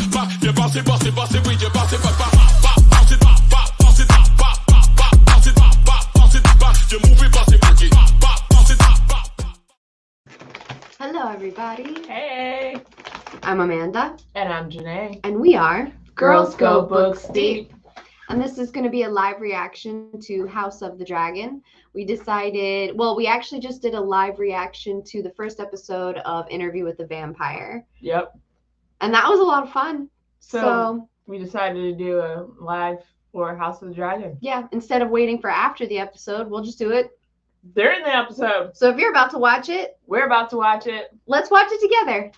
You boss it, with your boss it, bounce it, bounce it, bounce it, bounce it, you move it, boss it, bounce it, Hello, everybody. Hey. I'm Amanda. And I'm Janae. And we are Girls Go Books Deep. And this is going to be a live reaction to House of the Dragon. We decided, well, we actually just did a live reaction to the first episode of Interview with the Vampire. Yep. And that was a lot of fun. So we decided to do a live for House of the Dragon. Yeah, instead of waiting for after the episode, we'll just do it during the episode. So if you're about to watch it, we're about to watch it. Let's watch it together.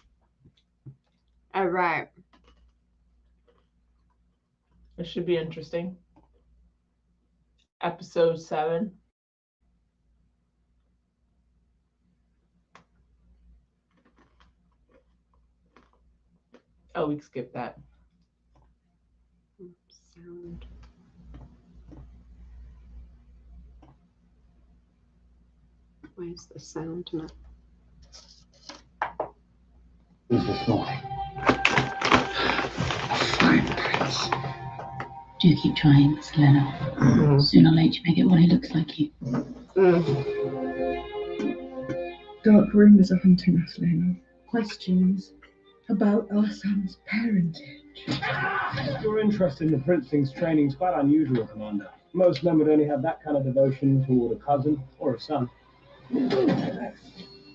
All right. It should be interesting. Episode 7. Oh, we can skip that. Sound. Why is the sound not? Who's this morning? A fine prince. Do keep trying, Selena. Mm-hmm. Sooner or later you may get one who looks like you. Dark rumors are hunting us, Lena. Questions about our son's parentage. Your interest in the princeling's training is quite unusual, Commander. Most men would only have that kind of devotion toward a cousin or a son.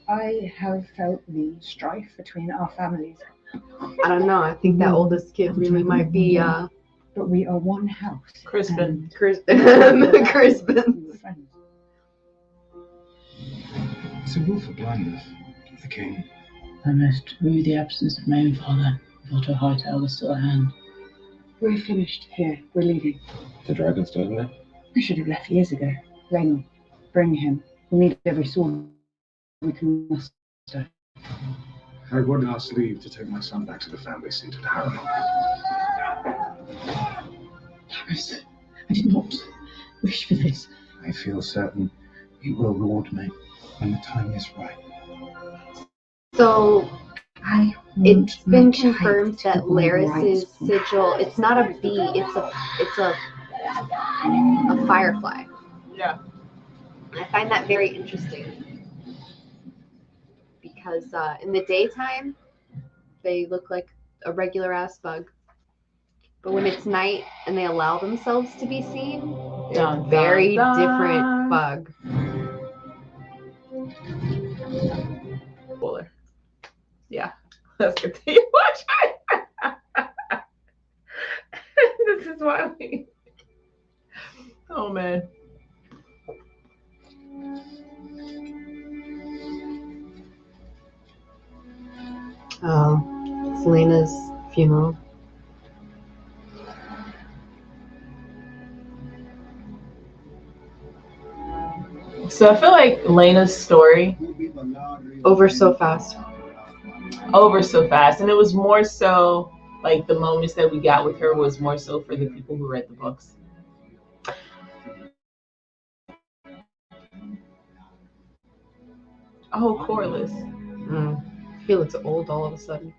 I have felt the strife between our families. I don't know. I think that oldest kid really might be But we are one house. Crispin. Crispin. It's a willful blindness of the king. I must rue the absence of my own father. If Otto Hightail was still at hand. We're finished here. We're leaving. The dragon's still in there. We should have left years ago. Raynor, bring him. We need every sword we can muster. I would ask leave to take my son back to the family seat at Harrow. Harris, I did not wish for this. I feel certain you will reward me when the time is right. So it's my been child confirmed to that go right. Laris's sigil, it's not a bee, it's a firefly. Yeah. I find that very interesting because in the daytime they look like a regular ass bug, but when it's night and they allow themselves to be seen, they're a very different bug. Fuller. Yeah. Let's continue watching. This is why we. Oh man. Oh, Selena's funeral. So I feel like Lena's story Over so fast. And it was more so like the moments that we got with her was more so for the people who read the books. Oh, Corliss. He looks old all of a sudden.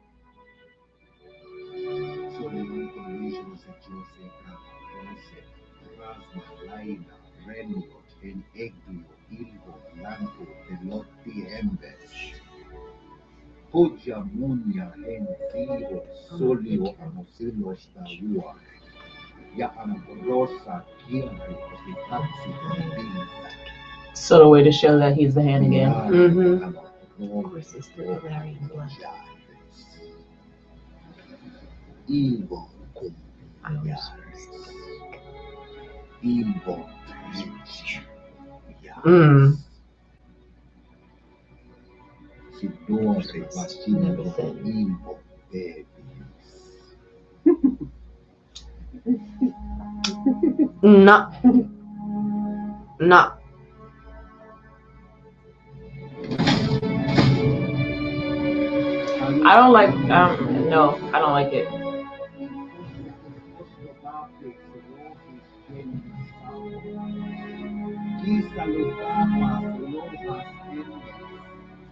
So the way to show that he's the hand again. Of course, he's still very in blood. No. No. I don't like, no, I don't like it.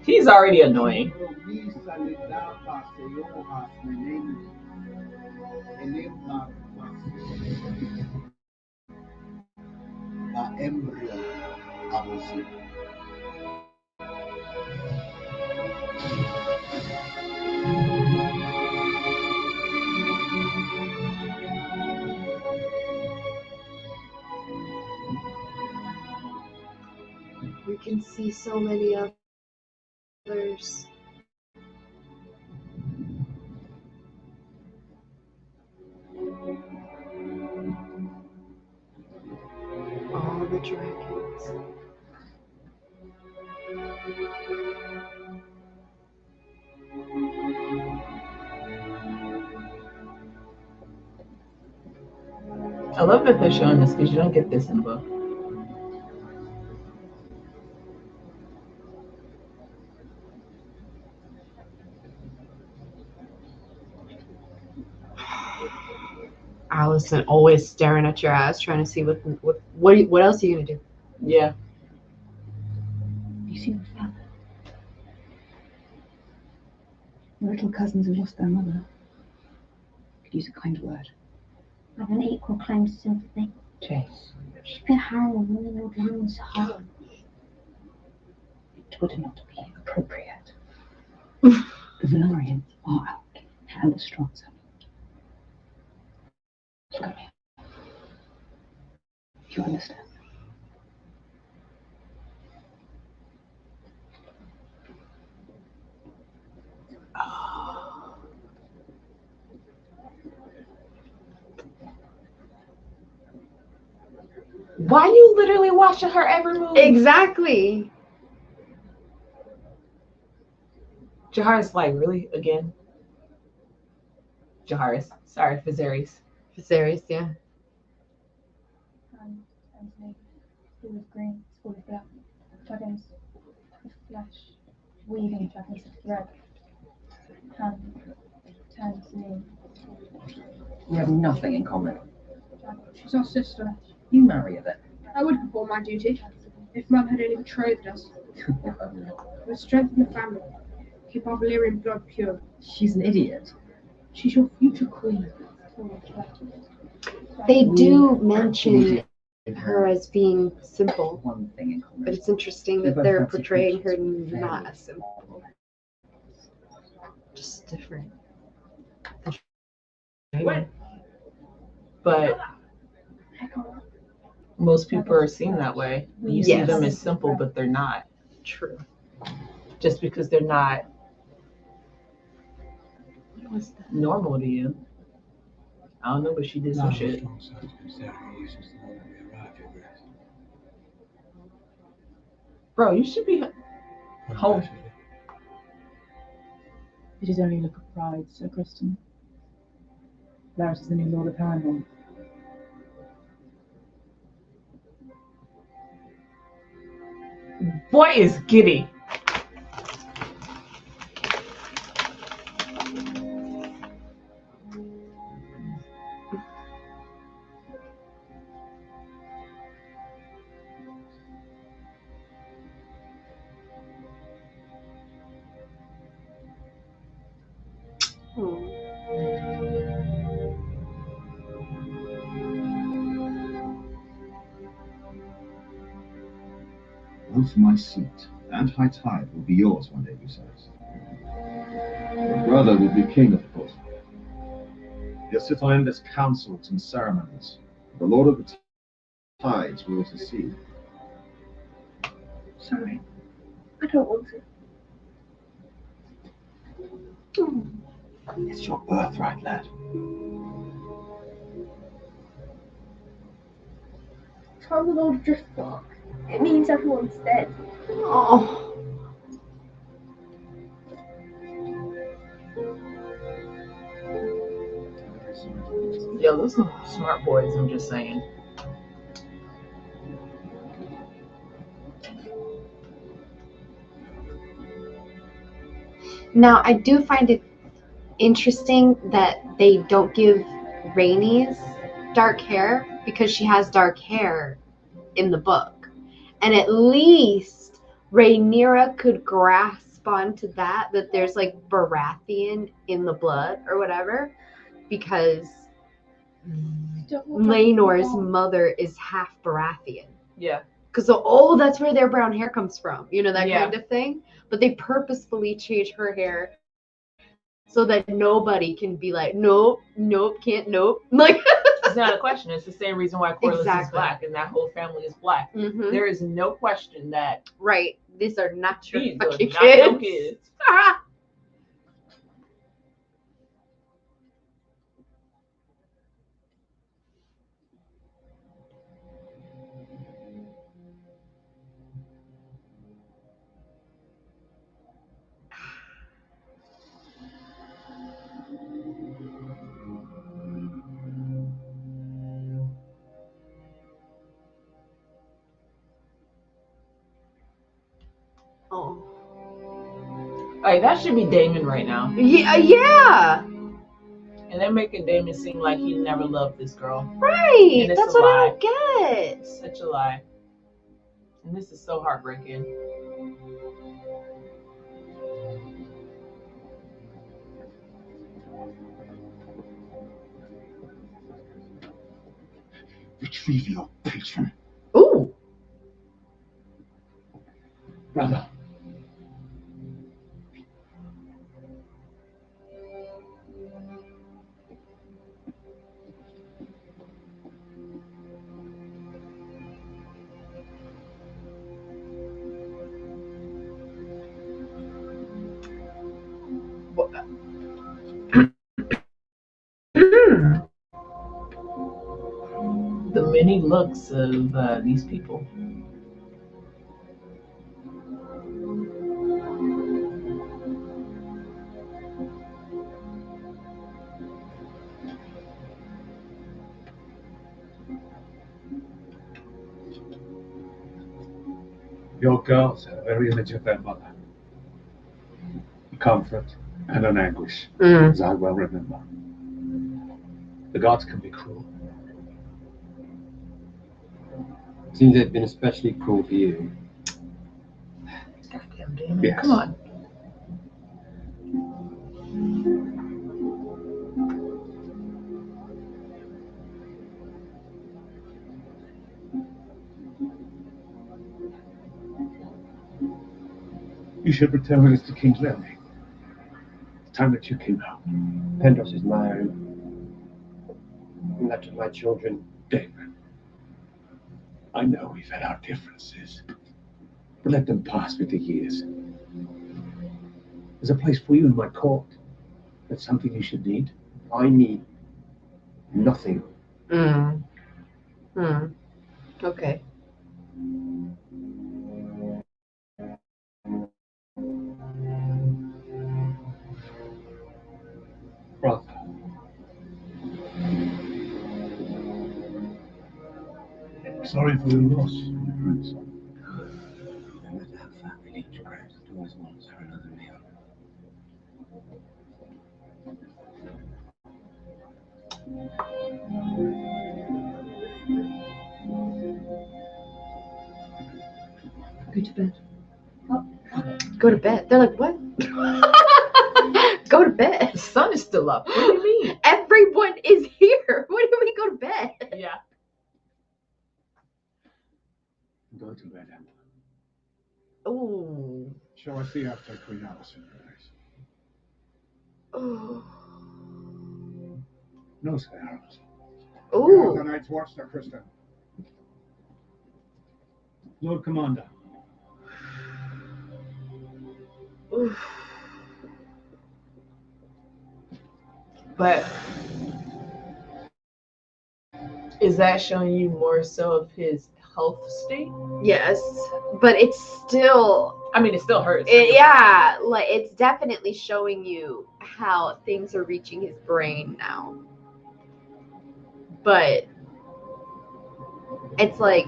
He's already annoying. We can see so many others. All the dragons. I love that they're showing this because you don't get this in the book. Allison always staring at your ass, trying to see what else are you gonna do? Yeah. You see what's that? The little cousins have lost their mother. Could use a kind word. I've an equal claim to sympathy. Chase. She's been harrowing one of the old woman's heart. It would not be appropriate. The Valorians are out and the Strong's out. Look at me. You understand? Why you literally watching her every move? Exactly. Jaharis like, really? Again? Jaharis. Sorry, Viserys. Viserys, yeah. And me, full of green, full of black. Dragons with flesh, weaving dragons of thread. Hand turns to me. We have nothing in common. She's our sister. You marry her then. I would perform my duty if Mum had only betrothed us. We'll strengthen the family, keep our Valyrian blood pure. She's an idiot. She's your future queen. They do mention her as being simple, One thing in common. but it's interesting that they're portraying her not as simple. Just different. But most people are seen that way. You see Yes. them as simple, but they're not. True. Just because they're not normal to you. I don't know, but she did some shit. Bro, you should be home. It is only a look of pride, Sir Kristen. Larys is the new Lord of Harrenhal. Boy is giddy. Both my seat and high tide will be yours one day, Viserys. Your brother will be king, of course. He'll sit on endless councils and ceremonies. The Lord of the Tides will succeed. Sorry, I don't want to. It's your birthright, lad. If I'm the Lord of Driftmark, it means everyone's dead. Oh. Yo, those are smart boys, I'm just saying. Now, I do find it interesting that they don't give Rhaenys dark hair because she has dark hair in the book. And at least Rhaenyra could grasp onto that there's like Baratheon in the blood or whatever. because Don't look like Laenor's people. mother is half Baratheon. Yeah. Because, that's where their brown hair comes from. That kind of thing. But they purposefully change her hair so that nobody can be like, nope, can't, nope. Like, It's not a question. It's the same reason why Corlys is Exactly. black and that whole family is black. mhm. There is no question that Right. These are not your these are fucking not your kids. kids. Ah! Oh. Like, that should be Daemon right now. Yeah. And they're making Daemon seem like he never loved this girl. Right. And it's That's a what I lie. don't get. It's such a lie. And this is so heartbreaking. Retrieve your patron. Ooh. Brother. The many looks of these people. Your girls are the very image of their mother. A comfort and an anguish, as I well remember. The gods can be cruel. Seems they've been especially cruel to you. Goddamn Daemon. Yes. Come on. You should return with us to King's Landing. It's time that you came home. Pentos is my own. And that of my children. David, I know we've had our differences, but let them pass with the years. There's a place for you in my court. That's something you should need. I need nothing. Okay. Brother. Sorry for your loss, my friends. No matter how far we lead to ground, it always wants her another meal. Go to bed. Go to bed. They're like, what? Go to bed. The sun is still up. What do you mean? Everyone is here. When do we go to bed? Yeah. Go to bed, Amber. Ooh. Shall I see after Queen Alison, please? Ooh. No, Sir Harold. Ooh. The Night's Watch, Sir Kristen. Lord Commander. Ooh. But is that showing you more so of his health state? Yes, but it's still. I mean, it still hurts. Yeah, like it's definitely showing you how things are reaching his brain now. But it's like,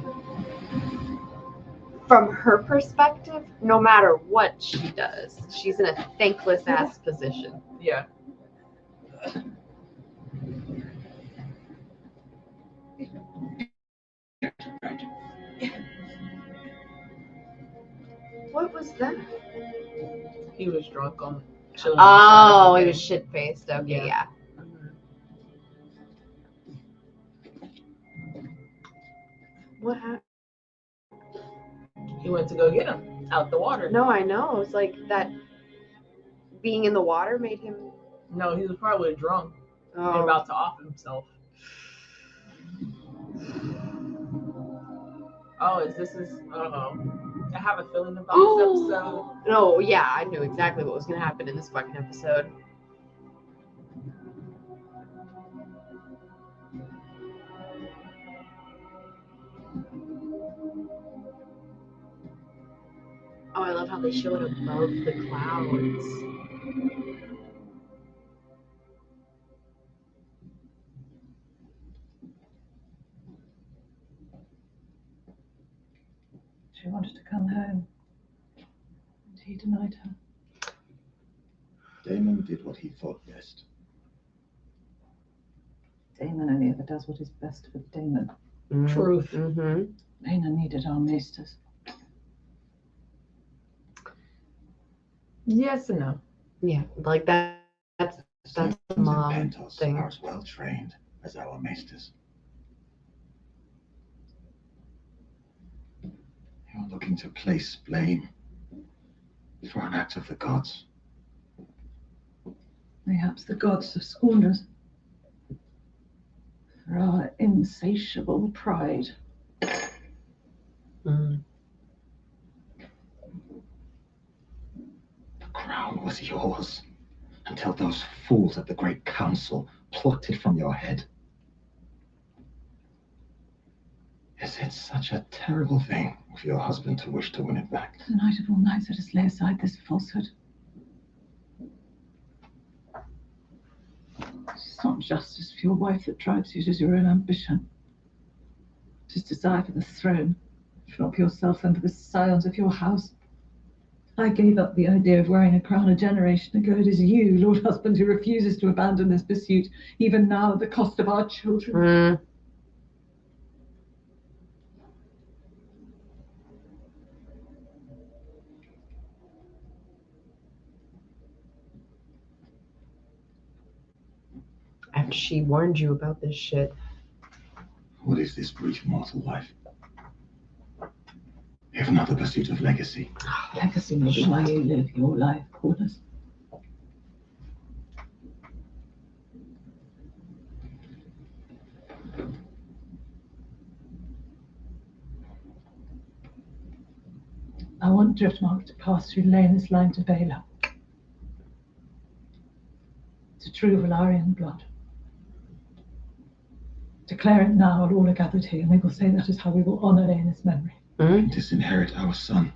from her perspective, no matter what she does, she's in a thankless ass position. Yeah. What was that? He was drunk on chilling. Oh, he was shit faced. Okay, yeah. What happened? He went to go get him out the water. No, I know. It's like that being in the water made him. No, he was probably drunk and Oh, about to off himself. Oh, I have a feeling about this episode. no, yeah, I knew exactly what was gonna happen in this fucking episode. Oh, I love how they show it above the clouds. She wanted to come home, and he denied her. Damon did what he thought best. Damon only ever does what is best for Damon. Truth. Mm-hmm. Lena needed our maesters. Yes and no. Yeah, like that. That's the mom Planetos thing. are as well trained as our maesters. You're looking to place blame for an act of the gods. Mayhaps the gods have scorned us for our insatiable pride. Mm. The crown was yours until those fools at the Great Council plucked it from your head. Is it such a terrible thing for your husband to wish to win it back? Tonight of all nights, let us lay aside this falsehood. It's not justice for your wife that drives you to your own ambition. It is desire for the throne, if not for yourself, and for the scions of your house. I gave up the idea of wearing a crown a generation ago. It is you, Lord Husband, who refuses to abandon this pursuit, even now at the cost of our children. Mm. After she warned you about this shit. What is this brief mortal life? If not the pursuit of legacy. Legacy may be why you live your life, Corners. I want Driftmark to pass through Lena's line to Baylor. It's a true Valarian blood. Declare it now, all are gathered here, and we will say that is how we will honor Lena's memory. Disinherit our son.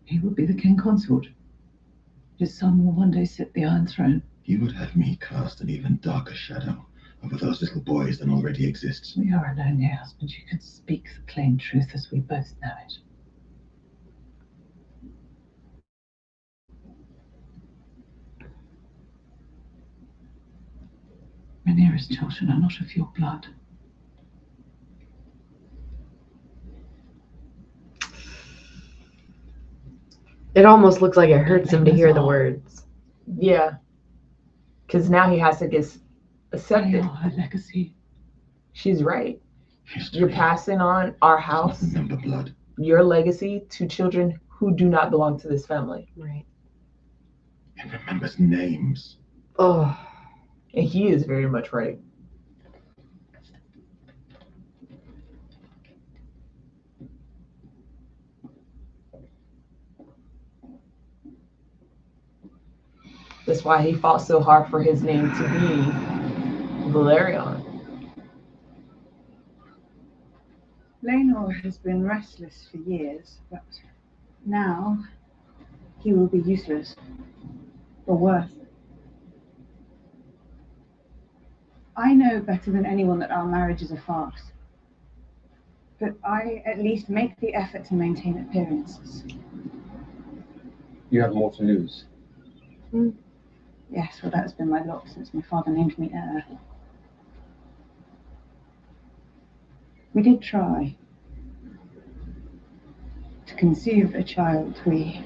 He will be the king consort. His son will one day sit the Iron Throne. You would have me cast an even darker shadow over those little boys than already exists. We are alone here, husband. You can speak the plain truth as we both know it. Rhaenyra's children are not of your blood. It almost looks like it hurts him to hear the words. Yeah. Because now he has to get accepted. They are her legacy. She's right. History. You're passing on our house, Remember blood. your legacy, to children who do not belong to this family. Right. It remembers names. Oh. And he is very much right. That's why he fought so hard for his name to be Valerion. Lenor has been restless for years, but now he will be useless, or worse. I know better than anyone that our marriage is a farce, but I at least make the effort to maintain appearances. You have more to lose. Yes, well, that has been my lot since my father named me heir. We did try to conceive a child. We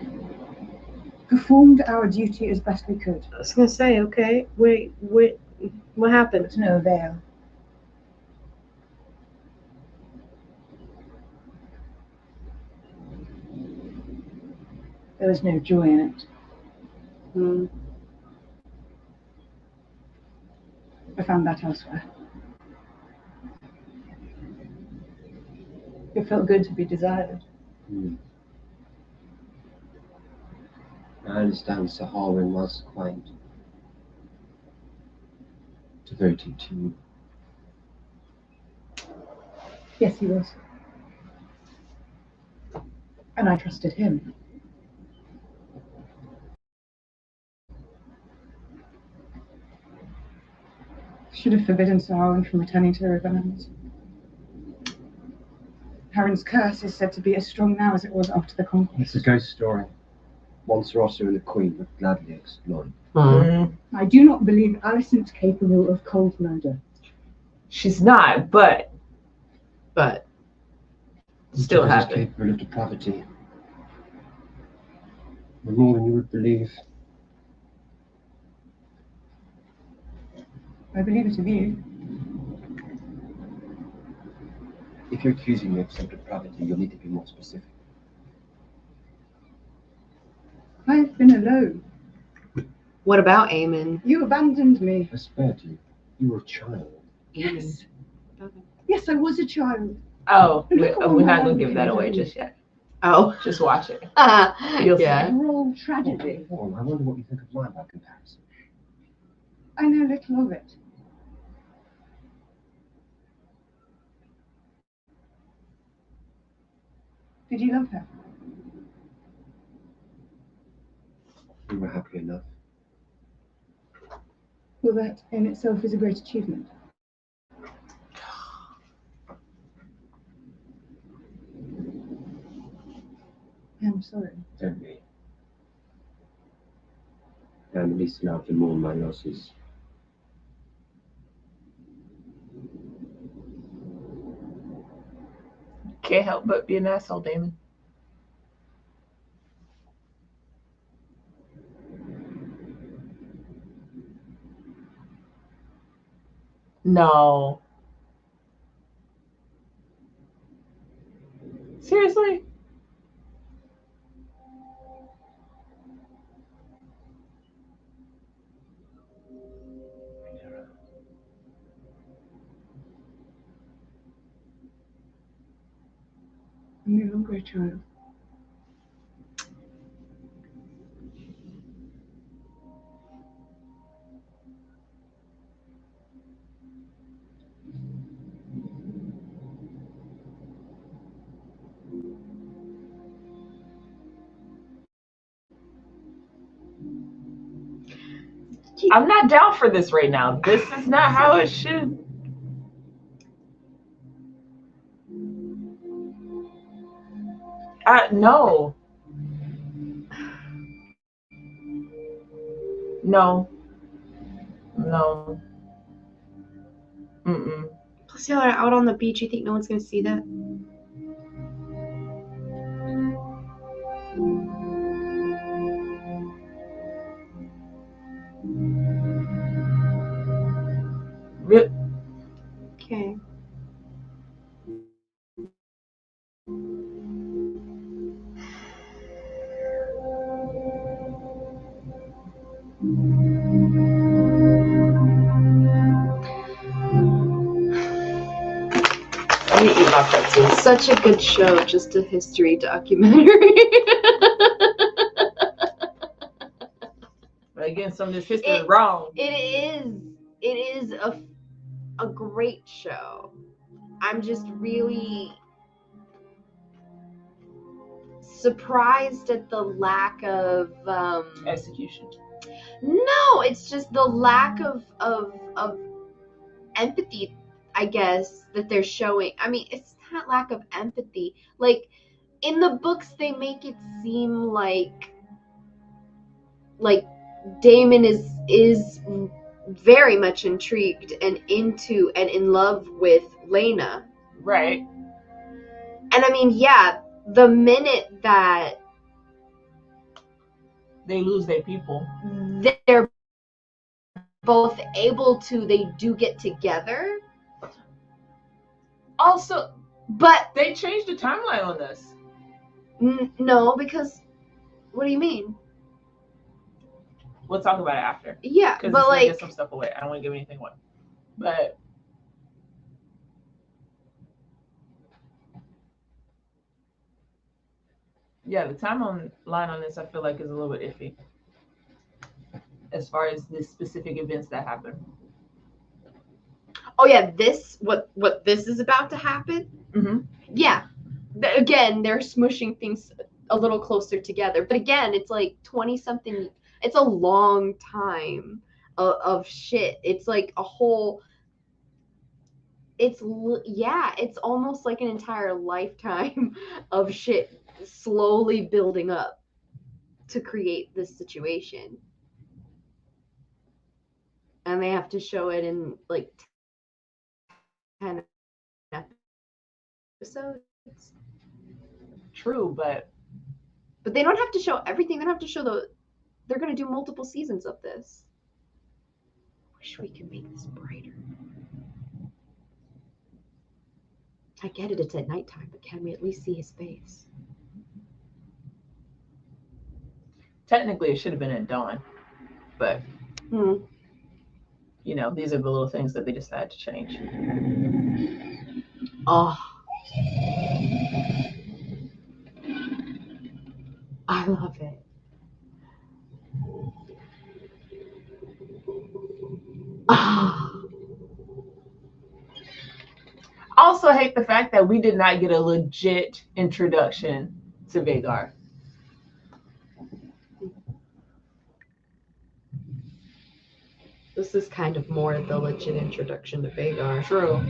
performed our duty as best we could. I was gonna say, okay, wait, what happened? To no avail. There was no joy in it. Hmm. I found that elsewhere. It felt good to be desired. I understand Sir Harwin was quite devoted to you. Yes, he was. And I trusted him. Should have forbidden Sir Harwin from returning to the Riverlands. Harren's curse is said to be as strong now as it was after the conquest. It's a ghost story. Once Rossa and the Queen would gladly exploit. I do not believe Alicent's capable of cold murder. She's not, but still She's happened. capable of depravity. More than you would believe. I believe it of you. If you're accusing me of some depravity, you'll need to be more specific. I've been alone. What about Aemon? You abandoned me. I spared you. You were a child. Yes. Yes, I was a child. Oh, we're not going to give that away just yet. Oh. Just watch it. Yeah. We're all tragedy. I wonder what you think of mine by comparison. I know little of it. Did you love her? We were happy enough. Well, that in itself is a great achievement. I'm sorry. Don't be. I'm at least allowed to mourn my losses. Can't help but be an asshole, Damon. No. Seriously? I'm no longer a child. I'm not down for this right now. This is not how it should. No. No. No. Mm-mm. Plus, y'all are out on the beach. You think no one's gonna see that? Okay. Let me eat my pretzel. Such a good show, just a history documentary. But again, some of this history is wrong. It is a great show. I'm just really surprised at the lack of execution. No, it's just the lack of empathy, I guess, that they're showing. I mean, it's not lack of empathy. Like in the books, they make it seem like Damon is very much intrigued and into and in love with Lena. Right. And I mean, yeah, the minute that they lose their people, they're both able to, they do get together. Also, but they changed the timeline on this. No, because What do you mean? We'll talk about it after. Yeah, Because but it's gonna like, get some stuff away. I don't want to give anything away. But yeah, the timeline on this I feel like is a little bit iffy. As far as the specific events that happen. oh yeah, what this is about to happen. Mm-hmm. Yeah, again, they're smushing things a little closer together, but again, it's like 20 something. It's a long time of shit. It's like a whole. It's almost like an entire lifetime of shit slowly building up to create this situation. And they have to show it in like 10 episodes. True, but they don't have to show everything. They don't have to show they're going to do multiple seasons of this. Wish we could make this brighter. I get it, it's at nighttime, but can we at least see his face? technically it should have been at dawn. But you know, these are the little things that they decided to change. Oh, I love it. I also hate the fact that we did not get a legit introduction to Vhagar. This is kind of more the legit introduction to Vhagar. True.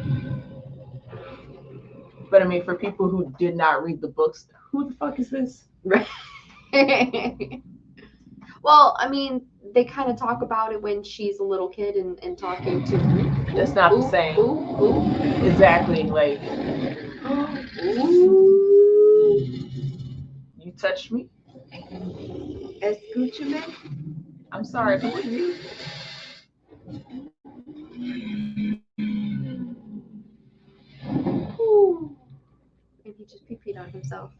But I mean, for people who did not read the books, who the fuck is this? Right. Well, I mean, they kind of talk about it when she's a little kid and talking to. That's not the same. Exactly. Like, you touched me. Escúchame. I'm sorry. Who are you? Maybe he just pee-peed on himself.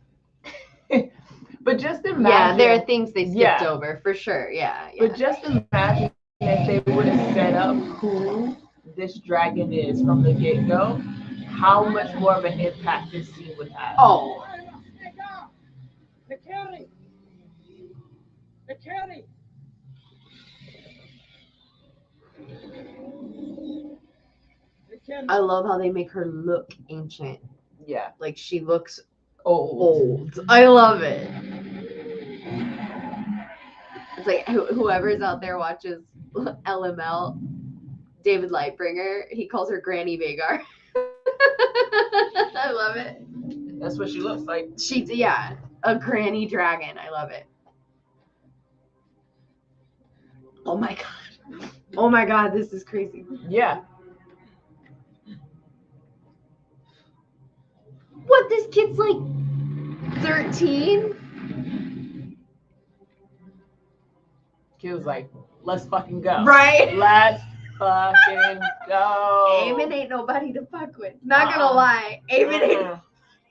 But just imagine. Yeah, there are things they skipped over for sure. Yeah. But just imagine if they would have set up who this dragon is from the get-go, how much more of an impact this scene would have. Oh. I love how they make her look ancient. Yeah. Like she looks old. I love it. It's like whoever's out there watches LML, David Lightbringer, he calls her Granny Vhagar. I love it. That's what she looks like. Yeah, a granny dragon. I love it. Oh my god. Oh my god, this is crazy. Yeah. What, this kid's like 13? Kid was like, let's fucking go. Right? Let's fucking go. Eamon ain't nobody to fuck with. Not gonna lie. Eamon ain't.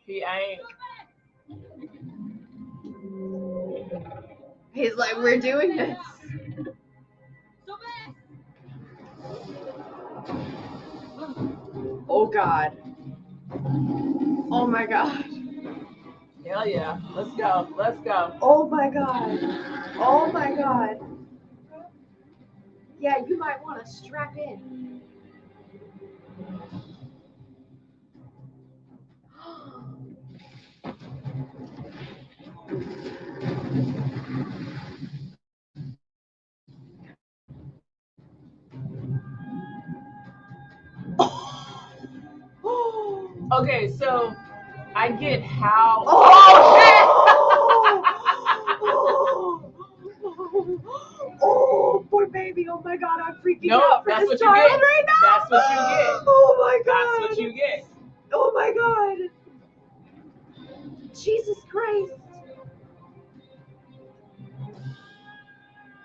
He ain't. He's like, we're doing this. Oh god. Oh my god. Hell yeah. Let's go. Let's go. Oh my god. Oh my god. Yeah, you might want to strap in. Okay, so I get how. Oh, poor baby. Oh my god, I'm freaking out for that's this what you child get. right now. That's what you get. Oh my god. That's what you get. Oh my god. Jesus Christ.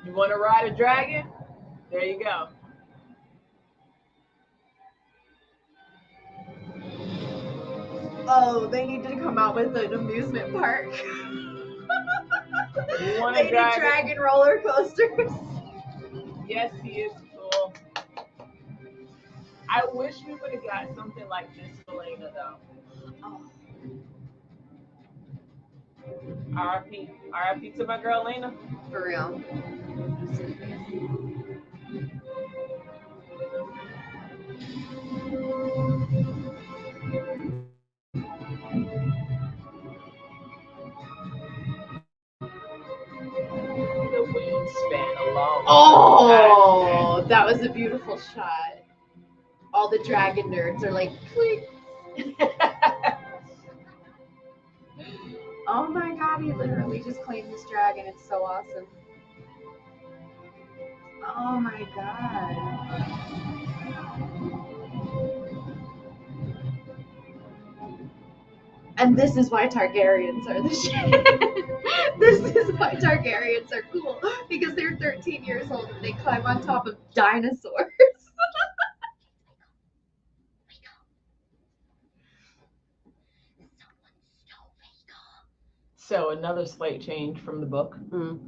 You want to ride a dragon? There you go. Oh, they need to come out with an amusement park. Wanna Lady drive it? Dragon roller coasters. Yes, he is cool. I wish we would have got something like this for Lena though. R.I.P. R.I.P. to my girl Lena. For real. The wingspan alone. Oh, that was a beautiful shot. All the dragon nerds are like, please. Oh my god, he literally just claimed this dragon. It's so awesome. Oh my god. And this is why Targaryens are the shit. This is why Targaryens are cool. Because they're 13 years old and they climb on top of dinosaurs. So another slight change from the book. Mm.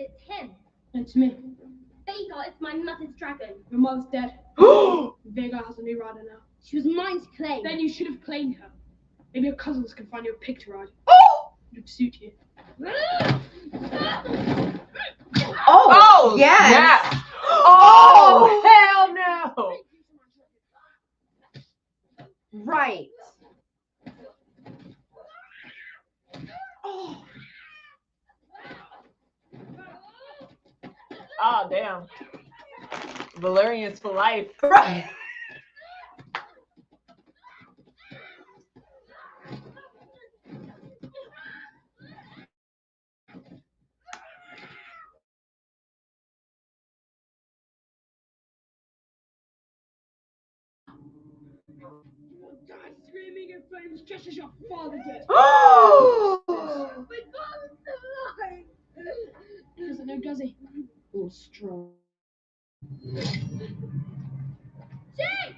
It's him. It's me. Vhagar, it's my mother's dragon. Your mother's dead. Vhagar has a new rider now. She was mine to claim. Then you should have claimed her. Maybe your cousins can find you a pig to ride. Oh! It would suit you. Oh, yes. Yeah. Oh, hell no. Right. Oh, damn. Valerian's for life. Right. God, screaming in flames just as your father did. Oh! My father's alive. He doesn't know, does he? Oh, strong. Jake!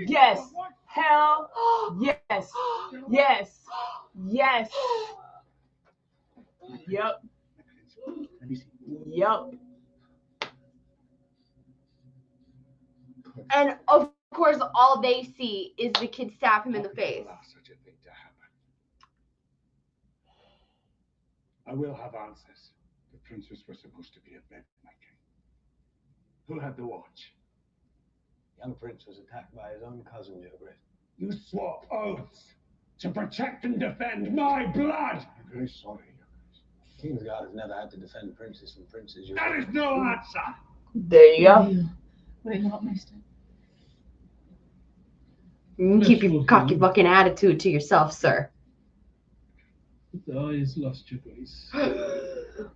Yes. Hell yes. Yes. Yes. Yep. Let me see. Yep. And of course, all they see is the kid stab him in the face. Allow such a thing to happen. I will have answers. The princes were supposed to be at bed, my king. Who had the watch? Young prince was attacked by his own cousin, Your Grace. You swore oaths to protect and defend my blood. I'm very sorry, Your Grace. Kingsguard has never had to defend princes from princes, Your That Grace. is no answer. There you go. Wait, not mister. You can keep your cocky fucking attitude to yourself, sir. The eye is lost, Your Grace.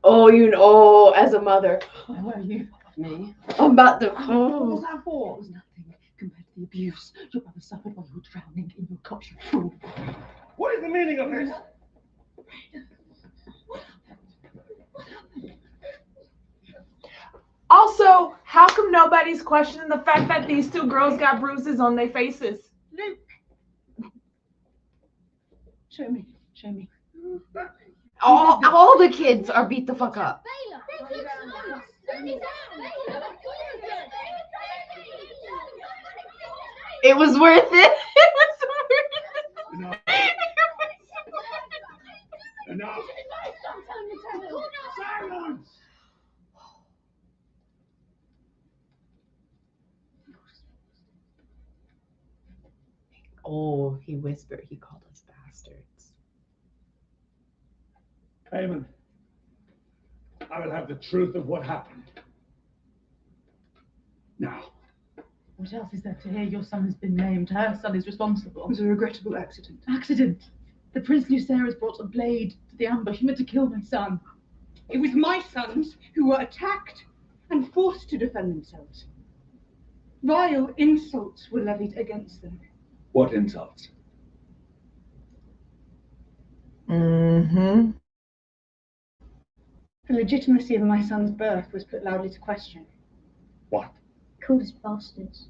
Oh, you know, as a mother. Where are you? Me? I'm about to. What was that for? It was nothing compared to the abuse your brother suffered while you were drowning in your cups, you fool. What is the meaning of this? Also, how come nobody's questioning the fact that these two girls got bruises on their faces? Luke! Show me. Show me. All the kids are beat the fuck up. It was worth it. It was Enough. Enough. Silence. Oh, he whispered. He called us bastards. Eamon, I will have the truth of what happened. Now. What else is there to hear? Your son has been named. Her son is responsible. It was a regrettable accident. Accident. The Prince Lucerys brought a blade to the ambush. He meant to kill my son. It was my sons who were attacked and forced to defend themselves. Vile insults were levied against them. What insults? Mm-hmm. The legitimacy of my son's birth was put loudly to question. What? Called us bastards.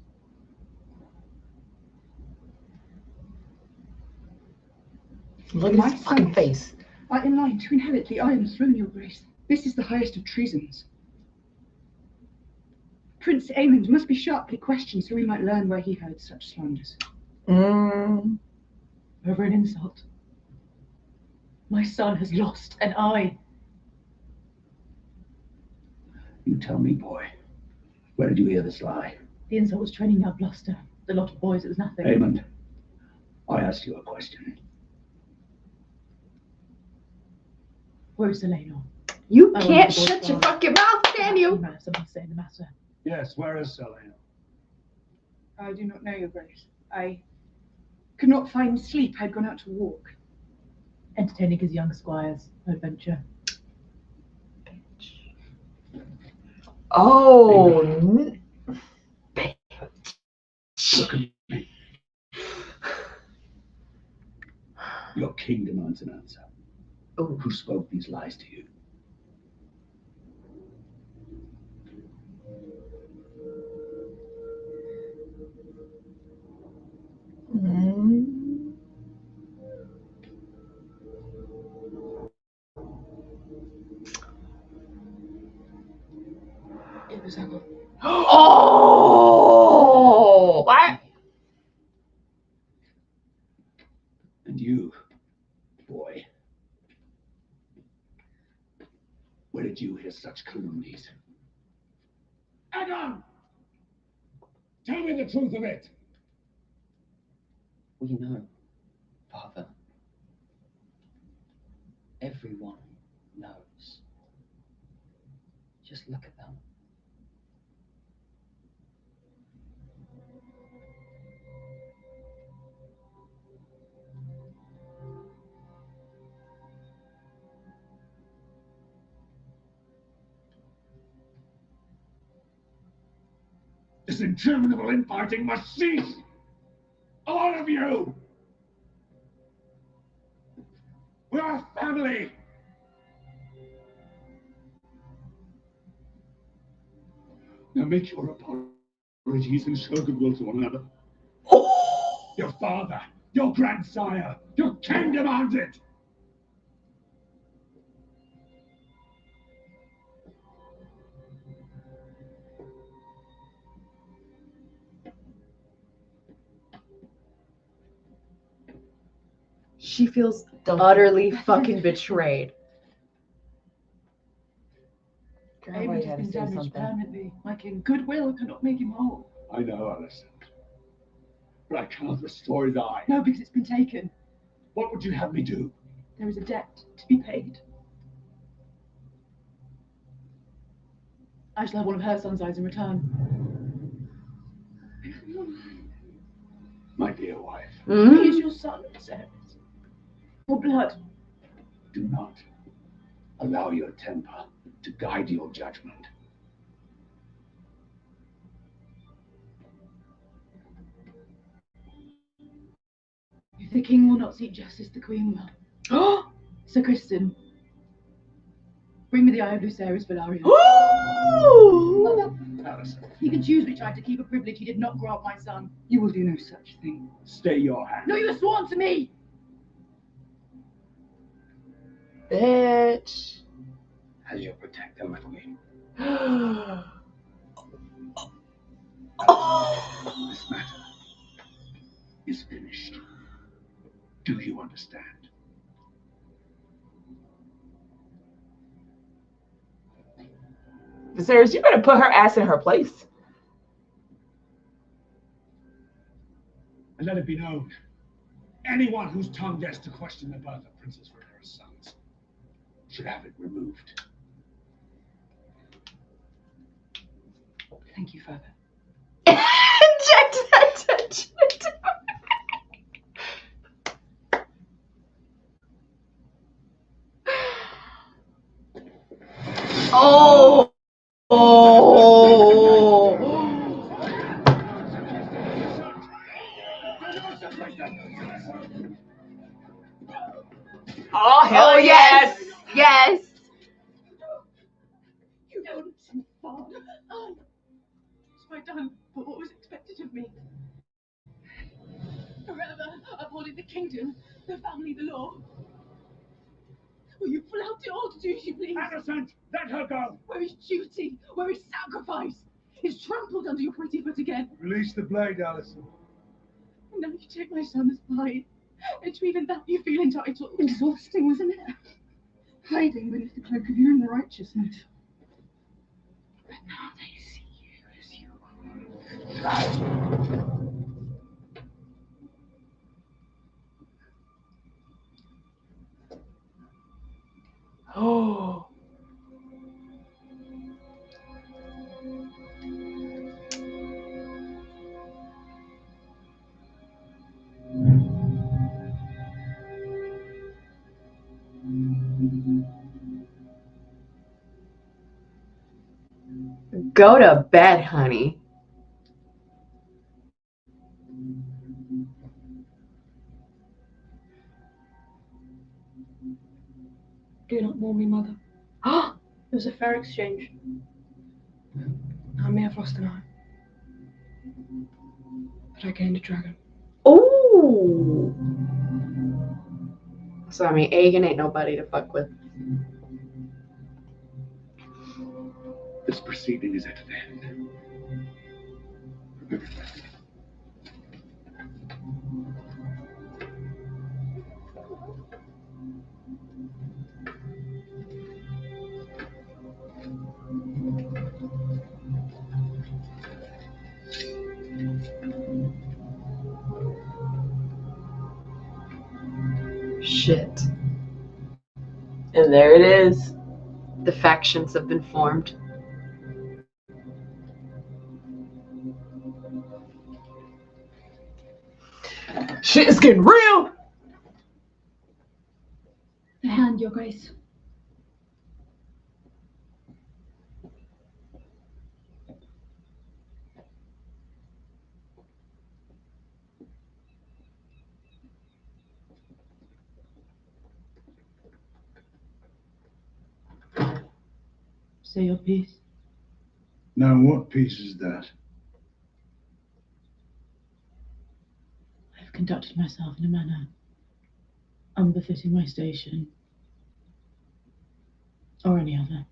Look at his fucking face. Are in line to inherit the Iron Throne, Your Grace. This is the highest of treasons. Prince Aemond must be sharply questioned so we might learn where he heard such slanders. Over an insult. My son has lost an eye. You tell me, boy. Where did you hear this lie? The insult was training out bluster. The lot of boys, it was nothing. Aemond, I asked you a question. Where's Eleanor? You can't shut your fucking mouth, can you? You have something to say in the matter. Yes, where is Eleanor? I do not know, Your Grace. I could not find sleep. I had gone out to walk. Entertaining his young squires, adventure. Oh, Look at me. Your king demands an answer. Oh. Who spoke these lies to you? It was Emma. Oh! What? And you, boy, where did you hear such calumnies? Adam! Tell me the truth of it! We know, Father. Everyone knows. Just look at them. This interminable infighting must cease! All of you! We're a family! Now make your apologies and show goodwill to one another. Your father, your grandsire, your king demands it! She feels utterly fucking betrayed. Aemond has been damaged permanently. My king, goodwill cannot make him whole. I know, Alison. But I cannot restore his eye. No, because it's been taken. What would you have me do? There is a debt to be paid. I shall have one of her son's eyes in return. My dear wife. He is your son, Sarah. Your blood. Do not allow your temper to guide your judgment. If the king will not seek justice, the queen will. Sir Kristen, bring me the eye of Lucerys Velaryon. Alison, He can choose which eye to keep a privilege he did not grant my son. You will do no such thing. stay your hand. No, you have sworn to me! Bitch. As your protector, my queen. This matter is finished. Do you understand? Viserys, you better put her ass in her place. And let it be known, anyone whose tongue dares to question the birth of Princess Rhaenyra's sons should have it removed. Thank you, Father. Inject that tension. Oh. Oh. Oh, hell yes. Yes. You know too far. So I done for what was expected of me. Forever upholding the kingdom, the family, the law. Will you flout it all to do as you please? Alicent, let her go! Where is duty? Where is sacrifice? Is trampled under your pretty foot again. Release the blade, Alicent. And now you take my son as mine. And to even that you feel entitled. Exhausting, wasn't it? Hiding beneath the cloak of your own righteousness. But now they see you as you are. Oh. Go to bed, honey. Do not mourn me, mother. It was a fair exchange. I may have lost an eye, but I gained a dragon. Ooh. So I mean, Aegon ain't nobody to fuck with. This proceeding is at an end. Remember that. Shit. And there it is. The factions have been formed. Shit is getting real. The hand, your grace. Say your piece. Now, what piece is that? I've conducted myself in a manner unbefitting my station or any other.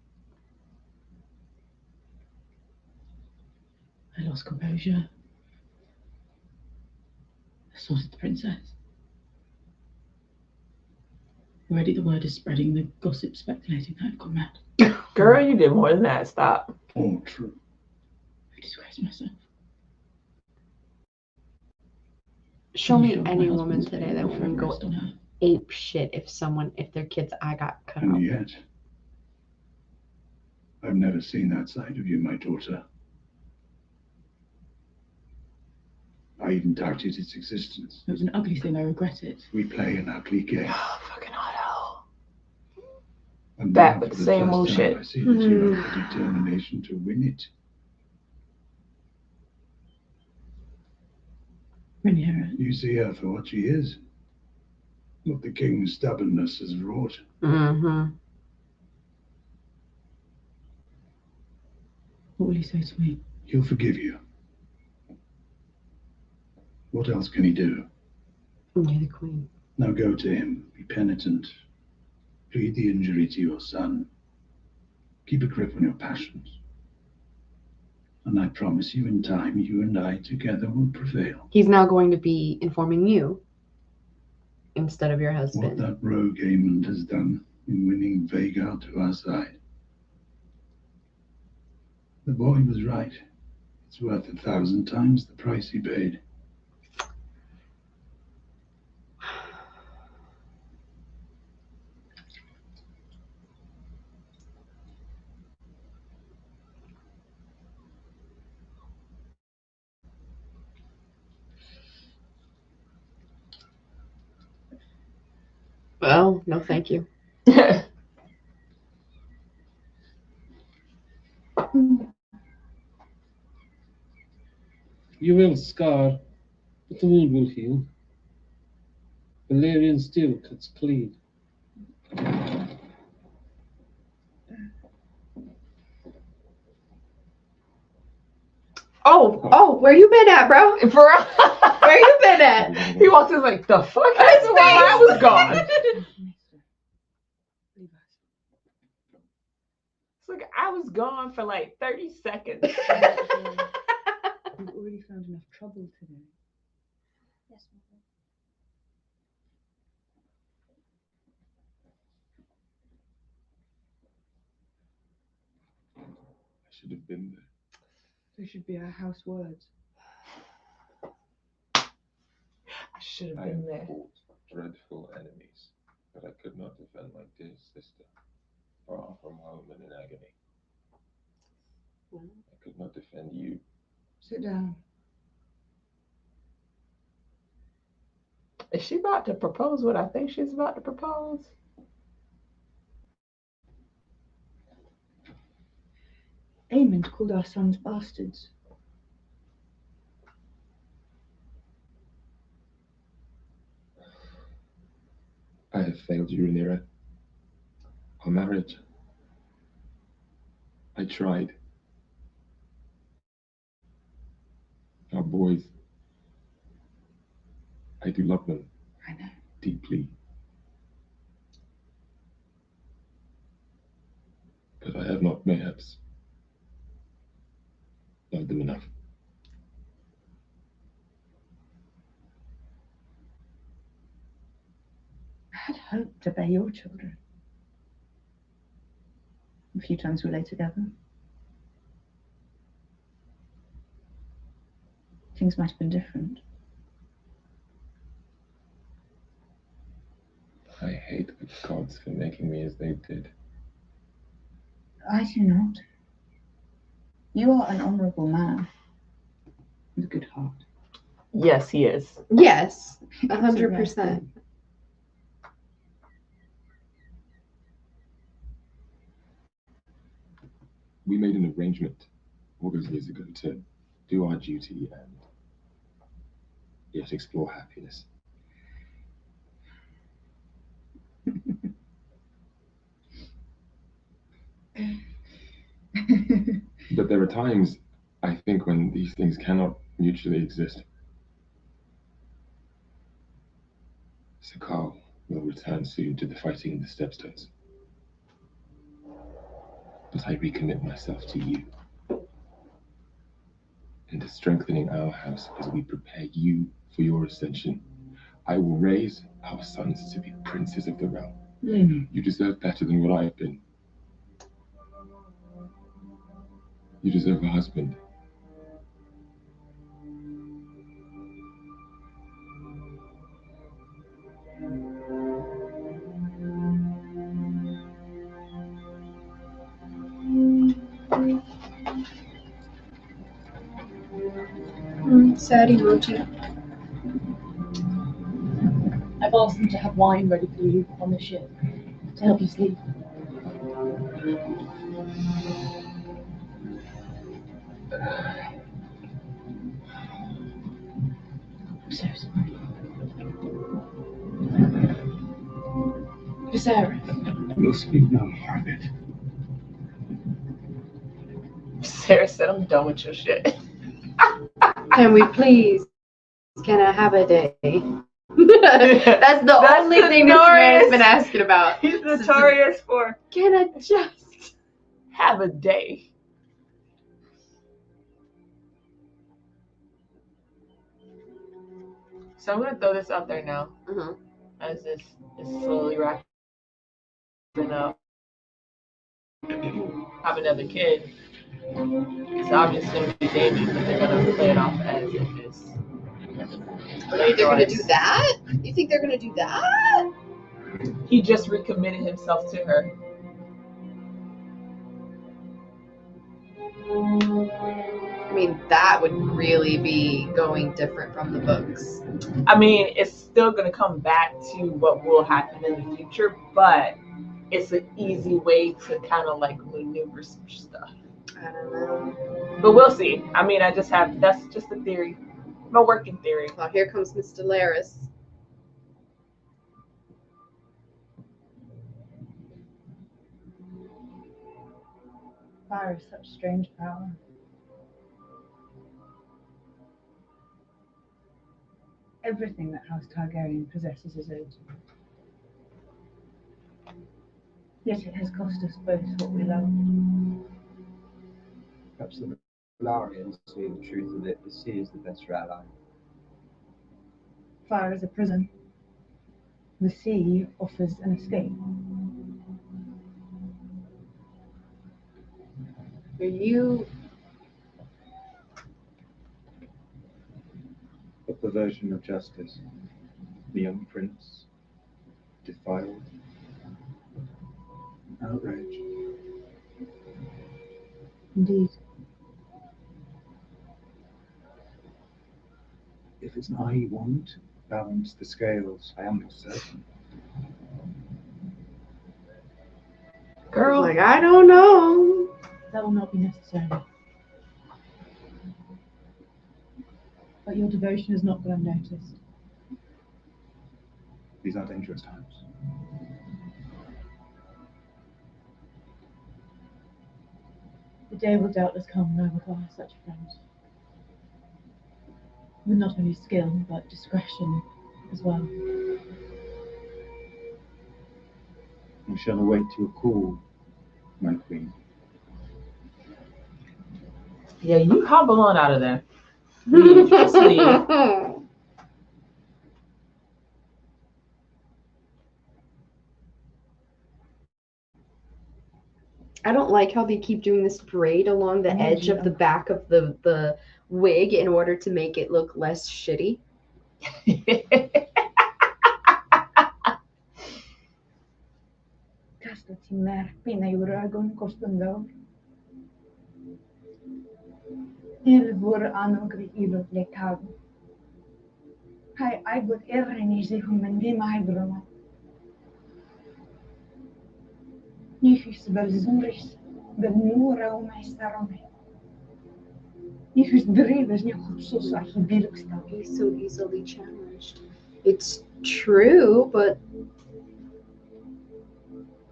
I lost composure. Assaulted the princess. Already the word is spreading, the gossip speculating that I've gone mad. Girl, you did more than that. Stop. All true. I disgraced myself. Show me Sure, my any woman husband's today fate that will wouldn't forever go rest on her. ape shit if their kid's eye got cut And out. yet, I've never seen that side of you, my daughter. I even doubted its existence. It was an ugly thing, I regret it. We play an ugly game. Fucking Otto. And That now, with for the the same first old time, shit. I see that you have the determination to win it. Rhaenyra, You see her for what she is. What the king's stubbornness has wrought. Mm-hmm. what will you say to me? He'll forgive you. What else can he do? You're the queen. Now go to him, be penitent, plead the injury to your son, keep a grip on your passions. And I promise you, in time, you and I together will prevail. He's now going to be informing you. instead of your What husband. that rogue Amand has done in winning Vhagar to our side. The boy was right. It's worth 1,000 times the price he paid. Well, no thank you. You will scar, but the wound will heal. Valerian steel cuts clean. Oh, where you been at, bro? For real? Where you been at? He walks in like, the fuck happened while I was gone? It's like I was gone for like 30 seconds. You've already found enough trouble today. Yes, Mother. I should have been there. They should be our house words. I should have I been there. fought dreadful enemies, but I could not defend my dear sister, far from home and in agony. I could not defend you. Sit down. Is she about to propose what I think she's about to propose? Amand called our sons bastards. I have failed you, Rhaenyra. Our marriage. I tried. Our boys. I do love them. I know. Deeply. But I have not, mayhaps, loved them enough. I had hoped to bear your children. A few times we lay together. Things might have been different. I hate the gods for making me as they did. I do not. You are an honourable man with a good heart. Yes, he is. Yes, 100%. We made an arrangement all those years ago to do our duty and yet explore happiness. But there are times, I think, when these things cannot mutually exist. So Carl will return soon to the fighting in the Stepstones. But I recommit myself to you and to strengthening our house as we prepare you for your ascension. I will raise our sons to be princes of the realm. You deserve better than what I have been. You deserve a husband. Sad emoji. I've asked them to have wine ready for you on the ship to help you sleep. I'm so sorry. Viserys. We'll speak no more of it. Sarah said, I'm done with your shit. Can we please? Can I have a day? That's the only thing this man's been asking about. He's notorious for, can I just have a day? So I'm going to throw this out there now. as this is slowly wrapping up, have another kid. It's obviously going to be baby, but they're going to play it off as if it's. They're going to do that? You think they're going to do that? He just recommitted himself to her. I mean, that would really be going different from the books. I mean, it's still going to come back to what will happen in the future, but it's an easy way to kind of like maneuver some stuff. I don't know. But we'll see. I mean, that's just a theory. My working theory. Well, here comes Mr. Laris. Fire is such strange power. Everything that House Targaryen possesses is owed to it. Yet it has cost us both what we love. Perhaps the Valarians knew the truth of it. The sea is the better ally. Fire is a prison. The sea offers an escape. Are you... A perversion of justice. The young prince, defiled, outraged. Indeed. If it's an I want, balance the scales. I am not certain. Girl. Like, I don't know. That will not be necessary. But your devotion has not gone unnoticed. These are dangerous times. The day will doubtless come when I require such a friend. With not only skill, but discretion as well. We shall await your call, my queen. Yeah, you hobble on out of there. Leave. Just leave. I don't like how they keep doing this braid along the edge of the back of the wig in order to make it look less shitty. Kastat sin mer pinnajöragon kostundor. Ilvur anogri ilot lekag. Hai aigot errenisi humendim hydroma. Nifis verzuris, vernura umeisterome. Nifis drives nyachupsusa hibiluksta. He's so easily challenged. It's true, but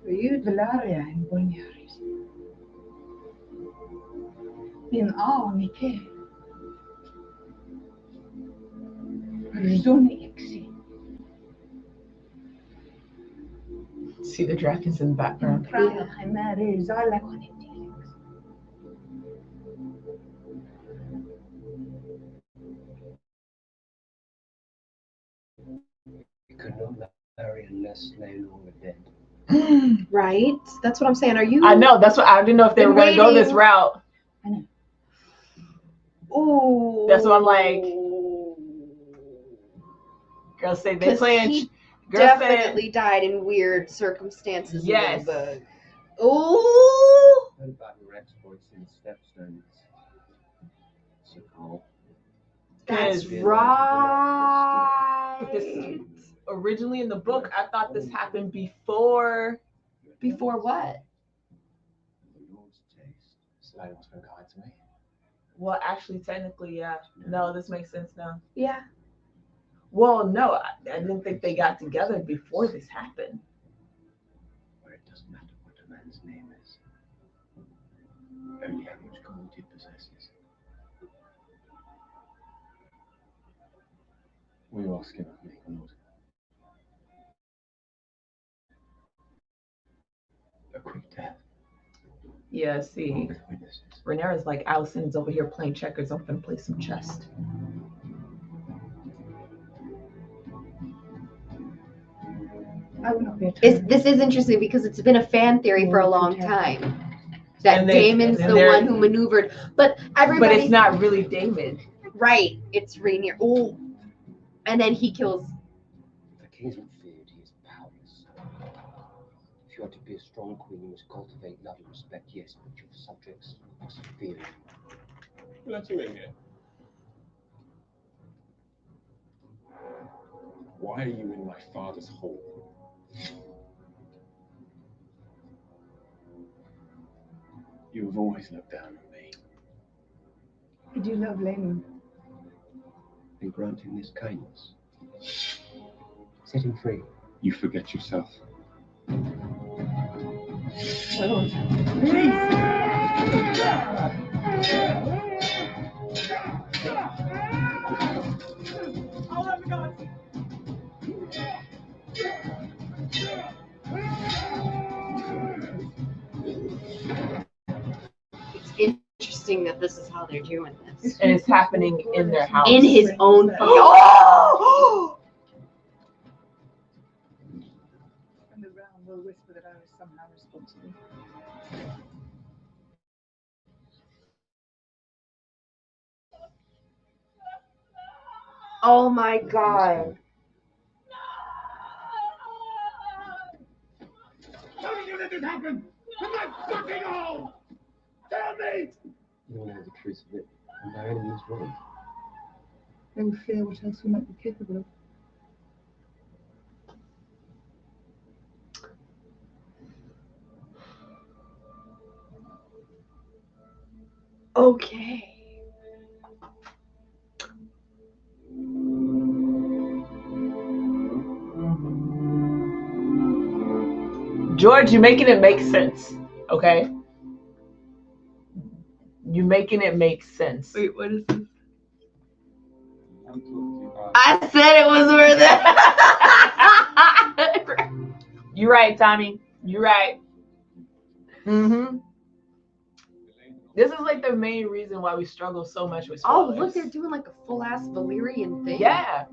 are you Valaria in Bonyaris? In Aonike. Rizoni exi. See the dragons in the background. Praya chimere zala connectings. You could not marry unless Laenor were dead. right? That's what I'm saying. Are you? I know. That's what I didn't know if they were going to go this route. I know. Ooh. That's what I'm like. Girls say they playing. He definitely died in weird circumstances. Yes. In the book. Ooh. Heard about your exploits in the Stepstones. So cool. That's Yes. right. Because originally in the book, I thought this happened before. Before what? The Lord's taste. Laenor's been kind to me. Well, actually, technically, yeah. No, this makes sense now. Yeah. Well, no, I didn't think they got together before this happened. Where it doesn't matter what a man's name is. Only how much gold he possesses. What are you asking of me, my lord? A quick death. Yeah, see. With witnesses. Rhaenyra's like, Allison's over here playing checkers. I'm going to play some chess. I will not be a tyrant. This is interesting because it's been a fan theory for a long time that And Daemon's the one who maneuvered, but everybody. But it's not really Daemon. Right, it's Rhaenyra. Oh, and then he kills. The king's not feared, he is powerless. If you are to be a strong queen, you must cultivate love and respect, yes, but your subjects must fear you. Let you in here. Why are you in my father's hall? You have always looked down on me. I do love Laenor. And grant him this kindness. Set him free. You forget yourself. It's interesting that this is how they're doing this. And it's happening in their house. In his own. Oh! And the realm will whisper that I was somehow responsible. Oh my god. Tell me that this happened! In my fucking home! Tell me! You will know the truth of it, and our enemies won't. They will fear what else we might be capable of. Okay. George, you're making it make sense, okay? You're making it make sense. Wait, what is this? I said it was worth it. You're right, Tommy. You're right. Mm-hmm. This is like the main reason why we struggle so much with Oh, spoilers. look, they're doing like a full ass Valyrian thing. Yeah.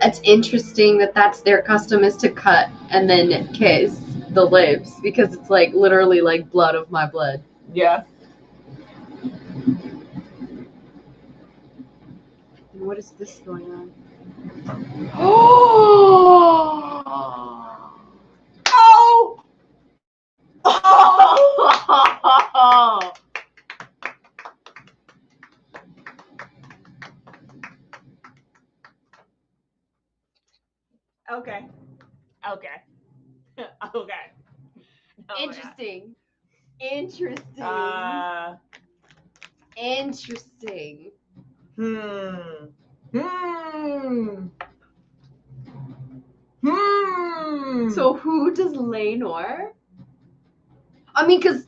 It's interesting that that's their custom is to cut and then kiss the lips because it's like literally like blood of my blood. Yeah. And what is this going on? Oh! Oh! Okay. Okay. Okay. Oh, Interesting. Interesting. Interesting. So who does Laenor? I mean, because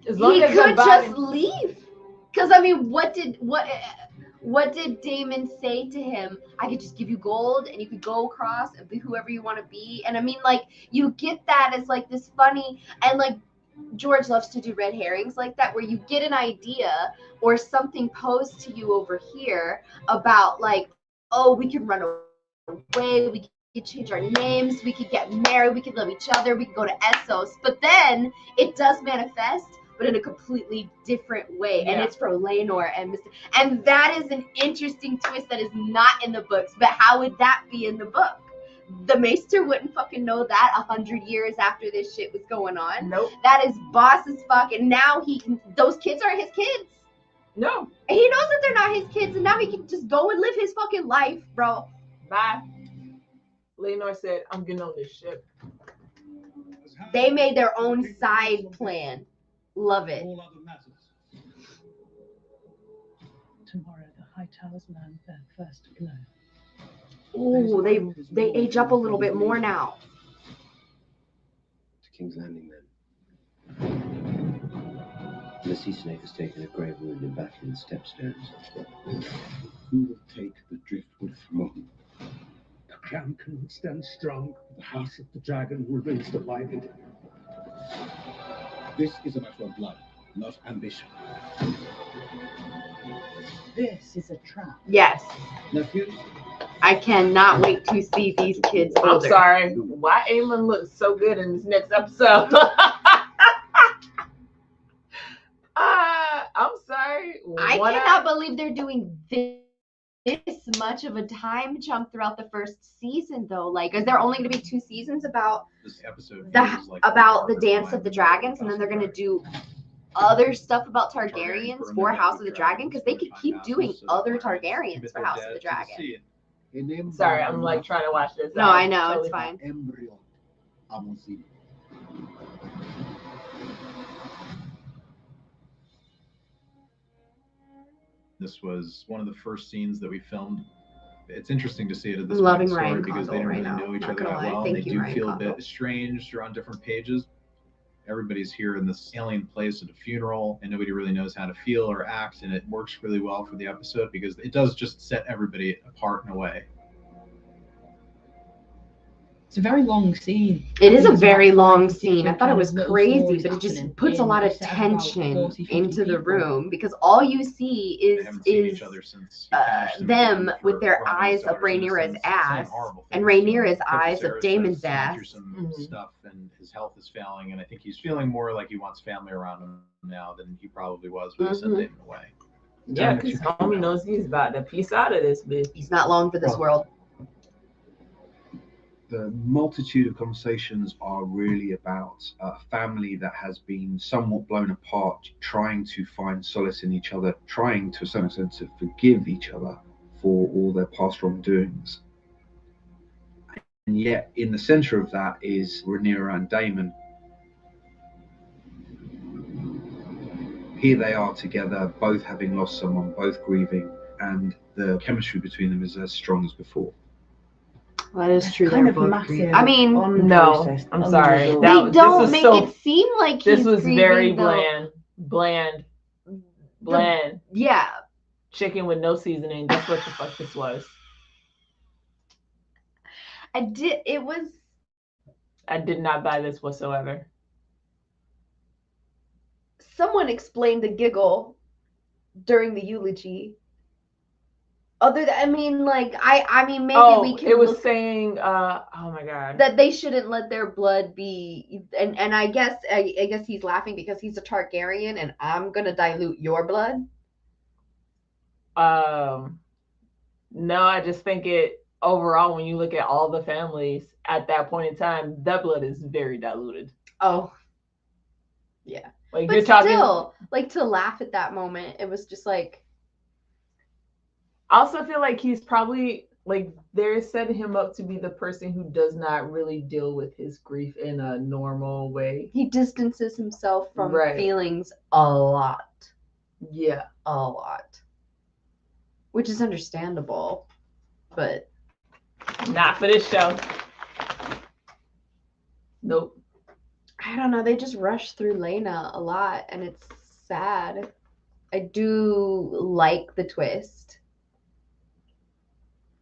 he could just leave. Because I mean, what did Daemon say to him? I could just give you gold and you could go across and be whoever you want to be. And I mean, like, you get that as like this funny, and like George loves to do red herrings like that, where you get an idea or something posed to you over here about like, oh, we can run away, we could change our names, we could get married, we could love each other, we could go to Essos. But then it does manifest, but in a completely different way. Yeah. And it's for Laenor and Mr. And that is an interesting twist that is not in the books. But how would that be in the book? The Maester wouldn't fucking know that 100 years after this shit was going on. Nope. That is boss as fuck. And now those kids aren't his kids. No. And he knows that they're not his kids. And now he can just go and live his fucking life, bro. Bye. Laenor said, I'm getting on this ship. They made their own side plan. Love it. Tomorrow the High Towers land their first blow. Ooh, they age up a little bit more now. To King's Landing, then. The sea snake has taken a grave wound in battle in the stepstones. Who will take the driftwood throne? The crown can stand strong. The house of the dragon will raise the it. This is a matter of blood, not ambition. This is a trap. Yes. Nephews? I cannot wait to see these kids older. I'm sorry. Why Aemon looks so good in this next episode? I'm sorry. I cannot believe they're doing this much of a time jump throughout the first season, though. Like, is there only going to be 2 seasons about This episode about the Dance of the Dragons, and then they're going to do other stuff about Targaryens for House of the Dragon? Because they could keep doing other Targaryens for House of the Dragon. Sorry, I'm like trying to watch this. No, I know, it's fine. This was one of the first scenes that we filmed. It's interesting to see it at this Loving point in the story Ryan because they Condal don't right really now, know each not other gonna that lie. well. Thank They you, do Ryan feel a Condal. bit estranged. They're on different pages. Everybody's here in this alien place at a funeral, and nobody really knows how to feel or act, and it works really well for the episode because it does just set everybody apart in a way. It's a very long scene. It is a very long scene. I thought it was Little crazy, stories but it just happening puts a in lot a of set of about tension 40, 50 into the people. room because all you see is them with their eyes of Rhaenyra's ass and Rhaenyra's eyes of Daemon's ass. Some stuff, and his health is failing, and I think he's feeling more like he wants family around him now than he probably was when he sent Daemon away. Yeah, because homie knows he's about to piece out of this bitch. He's not long for this world. The multitude of conversations are really about a family that has been somewhat blown apart, trying to find solace in each other, trying to a certain extent to forgive each other for all their past wrongdoings. And yet, in the center of that is Rhaenyra and Daemon. Here they are together, both having lost someone, both grieving, and the chemistry between them is as strong as before. That is true. Kind They're of both massive grieving. I mean, No, process, I'm sorry. unusual. they This don't was make so- it seem like This he's was grieving, very though. bland. Yeah. Chicken with no seasoning. That's what the fuck this was. I did not buy this whatsoever. Someone explained the giggle during the eulogy. Other than, I mean, like, I mean, maybe we can. It was look saying, oh my god, that they shouldn't let their blood be, and I guess he's laughing because he's a Targaryen, and I'm gonna dilute your blood. No, I just think it overall when you look at all the families at that point in time, that blood is very diluted. Oh, yeah. Like But you're talking. still, like, to laugh at that moment, it was just like. I also feel like he's probably like they're setting him up to be the person who does not really deal with his grief in a normal way. He distances himself from Right. feelings a lot. Yeah. A lot. Which is understandable, but Not for this show. Nope. I don't know. They just rush through Lena a lot, and it's sad. I do like the twist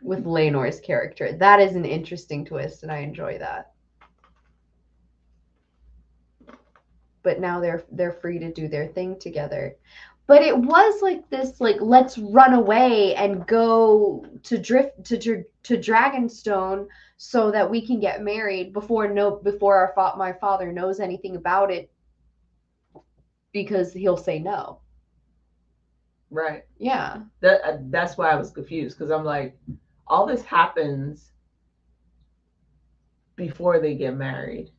with Laenor's character. That is an interesting twist, and I enjoy that. But now they're free to do their thing together. But it was like this, like, let's run away and go to Dragonstone so that we can get married before my father knows anything about it, because he'll say no. Right. Yeah. That's why I was confused, because I'm like, all this happens before they get married.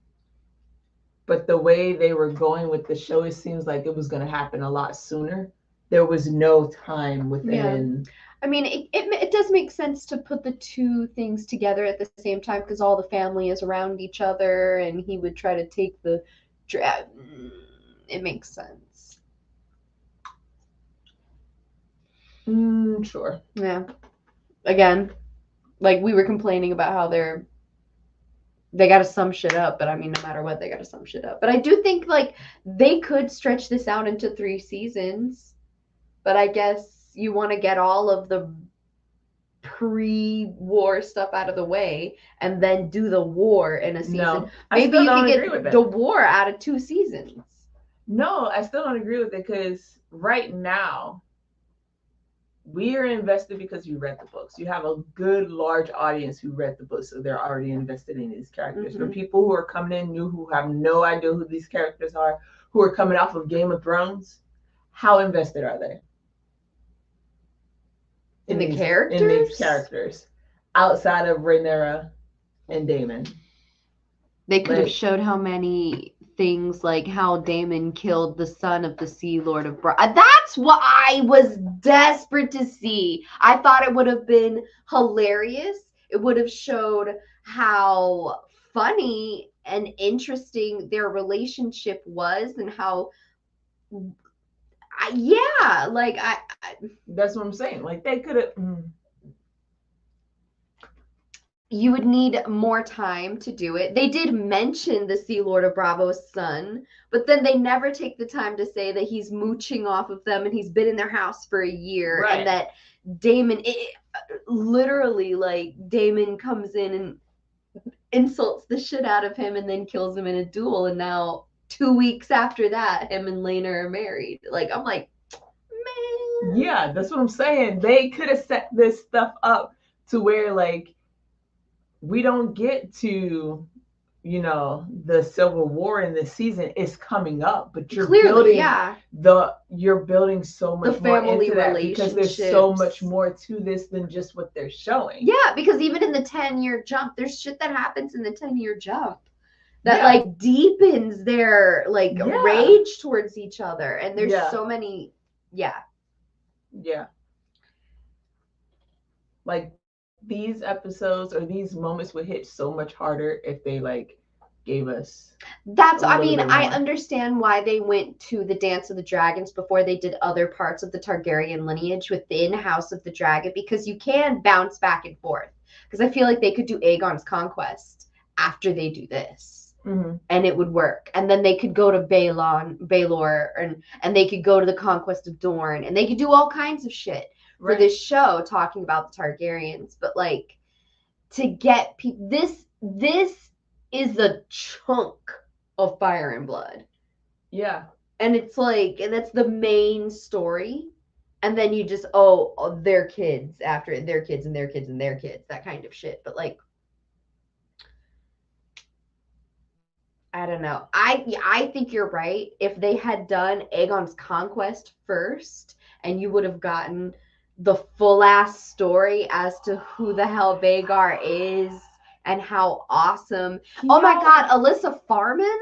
But the way they were going with the show, it seems like it was going to happen a lot sooner. There was no time within. Yeah. I mean, it does make sense to put the two things together at the same time, because all the family is around each other, and he would try to take the. It makes sense. Sure. Yeah. Again, Like, we were complaining about how they got to sum shit up, but I mean, no matter what, they got to sum shit up. But I do think, like, they could stretch this out into 3 seasons, but I guess you want to get all of the pre-war stuff out of the way and then do the war in a season. No, Maybe you could get the war out of 2 seasons. No, I still don't agree with it because right now we are invested because you read the books. You have a good large audience who read the books, so they're already invested in these characters. For people who are coming in new, who have no idea who these characters are, who are coming off of Game of Thrones, how invested are they? In the these, characters? In these characters, outside of Rhaenyra and Daemon. They could have showed how many things, like how Daemon killed the son of the Sea Lord of That's what I was desperate to see. I thought it would have been hilarious. It would have showed how funny and interesting their relationship was and how that's what I'm saying. Like, they could have you would need more time to do it. They did mention the Sea Lord of Bravo's son, but then they never take the time to say that he's mooching off of them and he's been in their house for a year, and that Daemon, literally, like, Daemon comes in and insults the shit out of him and then kills him in a duel, and now 2 weeks after that, him and Lena are married. Like, I'm like, man. Yeah, that's what I'm saying. They could have set this stuff up to where, like, we don't get to, you know, the Civil War in this season. It's coming up, but you're building so much more into that because there's so much more to this than just what they're showing. Yeah, because even in the 10-year jump, there's shit that happens in the 10-year jump that like deepens their rage towards each other, and there's so many. Yeah. Like, these episodes or these moments would hit so much harder if they like gave us. I mean, I understand why they went to the Dance of the Dragons before they did other parts of the Targaryen lineage within House of the Dragon, because you can bounce back and forth. Because I feel like they could do Aegon's Conquest after they do this. And it would work. And then they could go to Baelor, and they could go to the Conquest of Dorne, and they could do all kinds of shit for this show talking about the Targaryens. But like, to get people, this is a chunk of Fire and Blood. Yeah. And it's like, and that's the main story. And then you just, their kids after their kids and their kids and their kids, that kind of shit. But like, I don't know. I think you're right. If they had done Aegon's Conquest first, and you would have gotten the full ass story as to who the hell Vhagar is and how awesome. Oh my God, Alyssa Farman?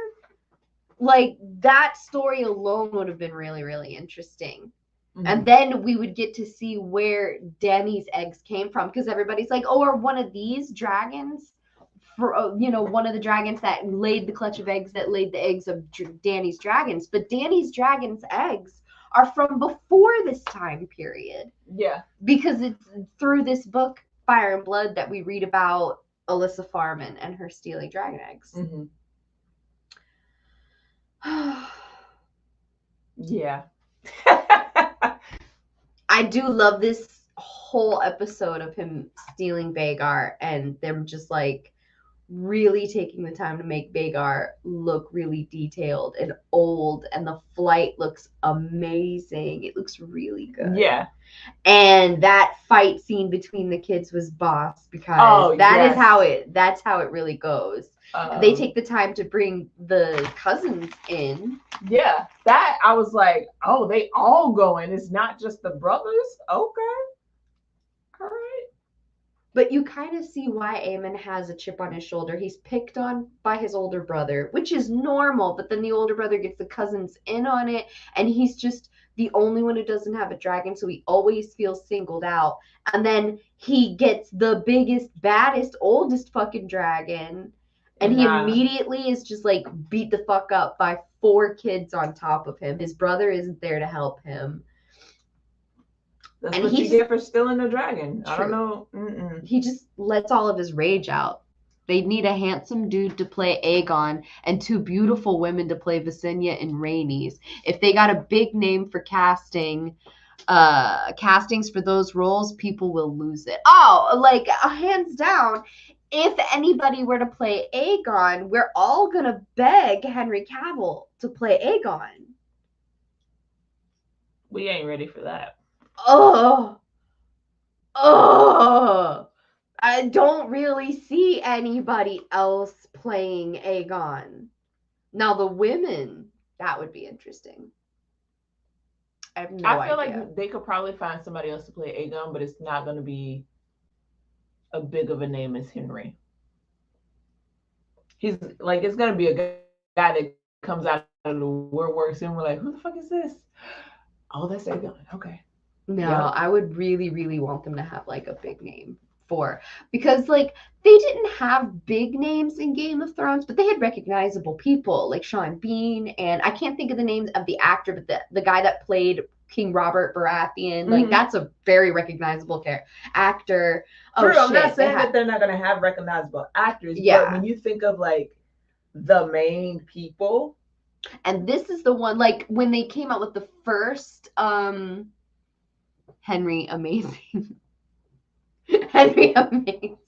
Like, that story alone would have been really, really interesting. And then we would get to see where Dany's eggs came from, because everybody's like, are one of these dragons, for one of the dragons that laid the clutch of eggs that laid the eggs of Dany's dragons. But Dany's dragons' eggs are from before this time period. Yeah. Because it's through this book, Fire and Blood, that we read about Alyssa Farman and her stealing dragon eggs. Yeah. I do love this whole episode of him stealing Vhagar and them just like really taking the time to make Vhagar look really detailed and old, and the flight looks amazing. It looks really good. Yeah. And that fight scene between the kids was boss, because that's how it really goes. They take the time to bring the cousins in. Yeah. That I was like, they all going. It's not just the brothers. Okay. All right. But you kind of see why Aemon has a chip on his shoulder. He's picked on by his older brother, which is normal. But then the older brother gets the cousins in on it, and he's just the only one who doesn't have a dragon, so he always feels singled out. And then he gets the biggest, baddest, oldest fucking dragon, and he immediately is just like beat the fuck up by 4 kids on top of him. His brother isn't there to help him. That's And what he you get for stealing the dragon. I don't True. know. Mm-mm. He just lets all of his rage out. They need a handsome dude to play Aegon and two beautiful women to play Visenya and Rhaenys. If they got a big name for castings for those roles, people will lose it. Oh, like hands down, if anybody were to play Aegon, we're all gonna beg Henry Cavill to play Aegon. We ain't ready for that. Oh, I don't really see anybody else playing Aegon. Now the women, that would be interesting. I have no I feel idea. like they could probably find somebody else to play Aegon, but it's not going to be a big of a name as Henry. He's like, it's going to be a guy that comes out of the woodworks and we're like, who the fuck is this? Oh, that's Aegon. Okay. No, Yeah. I would really, really want them to have like a big name because like they didn't have big names in Game of Thrones, but they had recognizable people like Sean Bean, and I can't think of the names of the actor, but the guy that played King Robert Baratheon, like that's a very recognizable actor. True, I'm not shit, saying that they're not going to have recognizable actors, Yeah. but when you think of like the main people, and this is the one, like when they came out with the first Henry Amazing. Henry Amazing.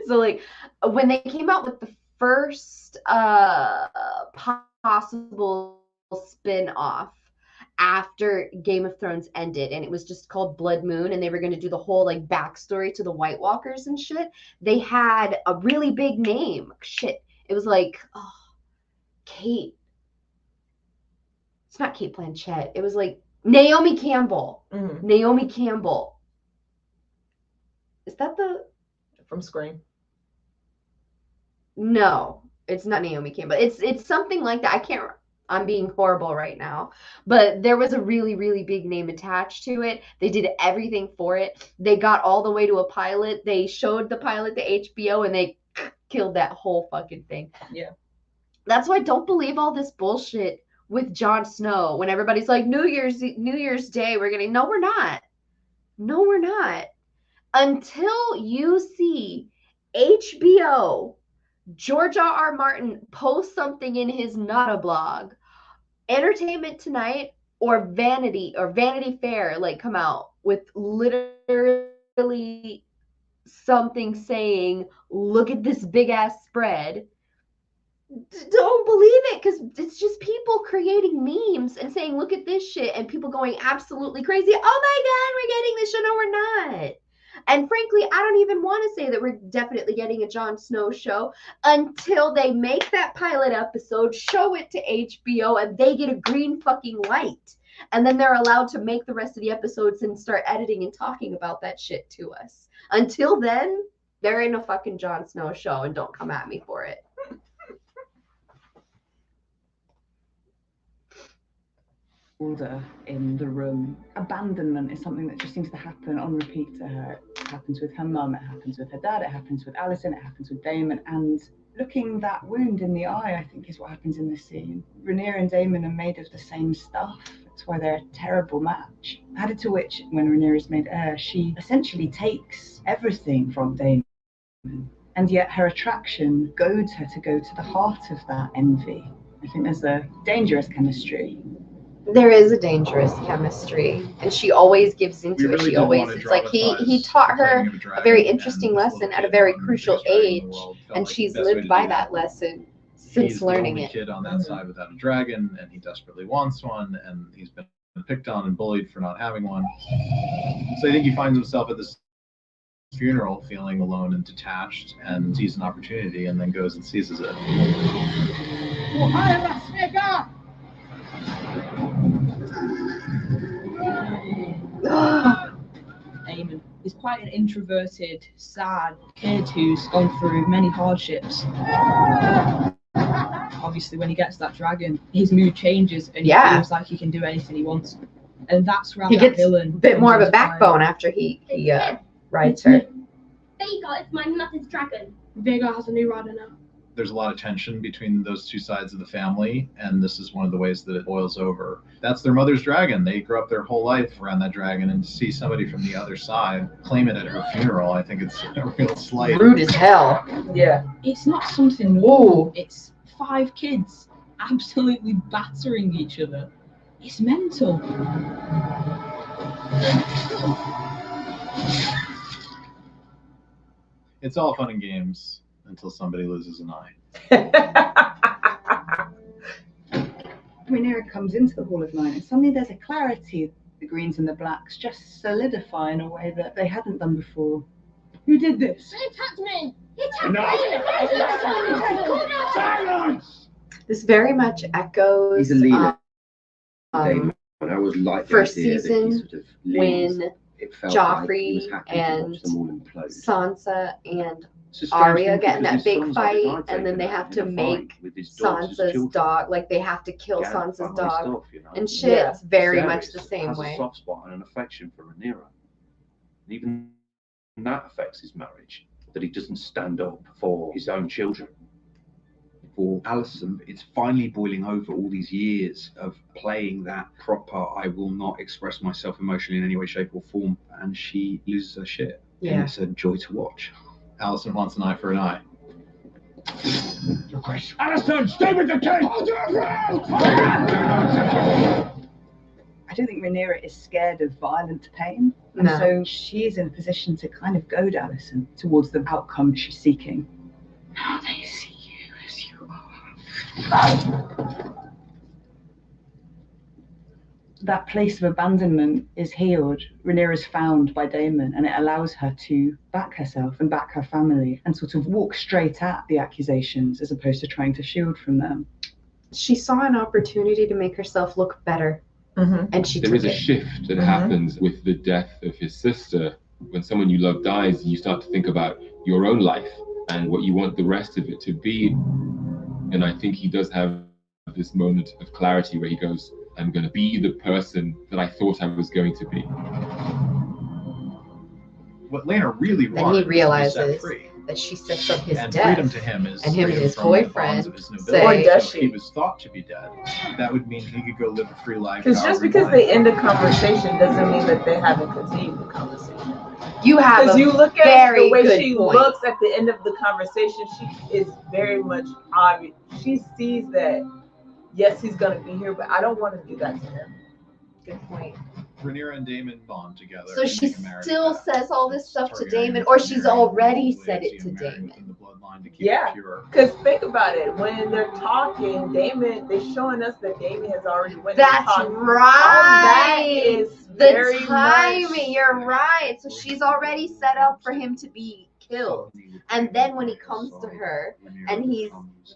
So like when they came out with the first possible spin-off after Game of Thrones ended, and it was just called Blood Moon, and they were going to do the whole like backstory to the White Walkers and shit, they had a really big name. Shit. It was like Kate. It's not Kate Blanchett. It was like Naomi Campbell. Naomi Campbell. Is that the from Scream? No, it's not Naomi Campbell. It's something like that. I can't. I'm being horrible right now, but there was a really, really big name attached to it. They did everything for it. They got all the way to a pilot. They showed the pilot to HBO, and they killed that whole fucking thing. Yeah. That's why I don't believe all this bullshit with Jon Snow when everybody's like New Year's Day we're gonna. No, we're not. No, we're not. Until you see HBO, George R.R. Martin post something in his Nada blog, Entertainment Tonight or Vanity Fair like come out with literally something saying, look at this big ass spread. Don't believe it, because it's just people creating memes and saying, look at this shit, and people going absolutely crazy. Oh my God, we're getting this show. No, we're not. And frankly, I don't even want to say that we're definitely getting a Jon Snow show until they make that pilot episode, show it to HBO, and they get a green fucking light. And then they're allowed to make the rest of the episodes and start editing and talking about that shit to us. Until then, there ain't no fucking Jon Snow show, and don't come at me for it. Order in the room. Abandonment is something that just seems to happen on repeat to her. It happens with her mum, it happens with her dad, it happens with Alison, it happens with Damon, and looking that wound in the eye, I think, is what happens in this scene. Rhaenyra and Damon are made of the same stuff. That's why they're a terrible match. Added to which, when Rhaenyra is made heir, she essentially takes everything from Damon. And yet her attraction goads her to go to the heart of that envy. I think there's a dangerous chemistry. There is a dangerous chemistry, and she always gives into it. really She don't always, wanna it's like he dramatize taught the her playing of a a dragon very and interesting this lesson little at a kid very on the crucial biggest dragon in the age, world felt and like she's the best way lived to by do that lesson since He's learning the only it. kid on that side without a dragon, and he desperately wants one, and he's been picked on and bullied for not having one. So I think he finds himself at this funeral feeling alone and detached, and sees an opportunity and then goes and seizes it. Damon. He's quite an introverted, sad kid who's gone through many hardships. Obviously, when he gets that dragon, his mood changes and he feels like he can do anything he wants. And that's where He that gets villain a bit more of a comes into play. backbone after he rides her. Vhagar is my mother's dragon. Vhagar has a new rider now. There's a lot of tension between those two sides of the family, and this is one of the ways that it boils over. That's their mother's dragon. They grew up their whole life around that dragon, and to see somebody from the other side claim it at her funeral, I think it's a real slight. Rude as hell. Yeah. It's not something new. It's 5 kids absolutely battering each other. It's mental. It's all fun and games until somebody loses an eye. Rhaenyra comes into the Hall of Nine, and suddenly there's a clarity. The greens and the blacks just solidify in a way that they hadn't done before. Who did this? He attacked me! He attacked Silence! This very much echoes He's a leader. Damon. I always liked the first idea that he season sort of leans. when It felt like he was Joffrey happy to and watch them all implode. Sansa and It's a strange Arya thing get in because that his big sons had fight, died and then they taken have out to in a make fight with his daughters as Sansa's children. dog, like they have to kill Yeah, Sansa's quite nice dog stuff, you know. and shit. Yeah. It's very Viserys much the same has way. a soft spot and an affection for Rhaenyra. And even that affects his marriage, that he doesn't stand up for his own children. For Alicent, it's finally boiling over all these years of playing that proper, I will not express myself emotionally in any way, shape, or form, and she loses her shit. Yeah. And it's a joy to watch. Alicent wants an eye for an eye. Your Grace. Alicent, stay with the king! I don't think Rhaenyra is scared of violent pain. And No. so she is in a position to kind of goad Alicent towards the outcome she's seeking. Now they see you as you are. That place of abandonment is healed. Rhaenyra is found by Daemon, and it allows her to back herself and back her family and sort of walk straight at the accusations as opposed to trying to shield from them. She saw an opportunity to make herself look better, and she There took is a it. shift that happens with the death of his sister. When someone you love dies, you start to think about your own life and what you want the rest of it to be. And I think he does have this moment of clarity where he goes, I'm going to be the person that I thought I was going to be. What Lana really Then wanted he was to be realizes set free. that she sets up his And death. freedom to him is and him and freedom his from the bonds boyfriend of his say, nobility. Or does So if she? he was thought to be dead, that would mean he could go live a free life. Because just however he because wanted. they end a conversation doesn't mean that they haven't continued the conversation. You have Because a you look at very the way good she point. looks at the end of the conversation, she is very much obvious. She sees that, yes, he's going to be here, but I don't want to do that to him. Good point. Rhaenyra and Daemon bond together. So and she make a marriage still pact. says all this stuff to Targaryen Daemon, and or she's Targaryen already probably said it is to married Daemon. within the bloodline to keep Yeah. it pure. Because think about it. When they're talking, Daemon, they're showing us that Daemon has already went and That's talked. All that right. is The very timing, much. you're right. So she's already set up for him to be killed. And then when he comes to her and he's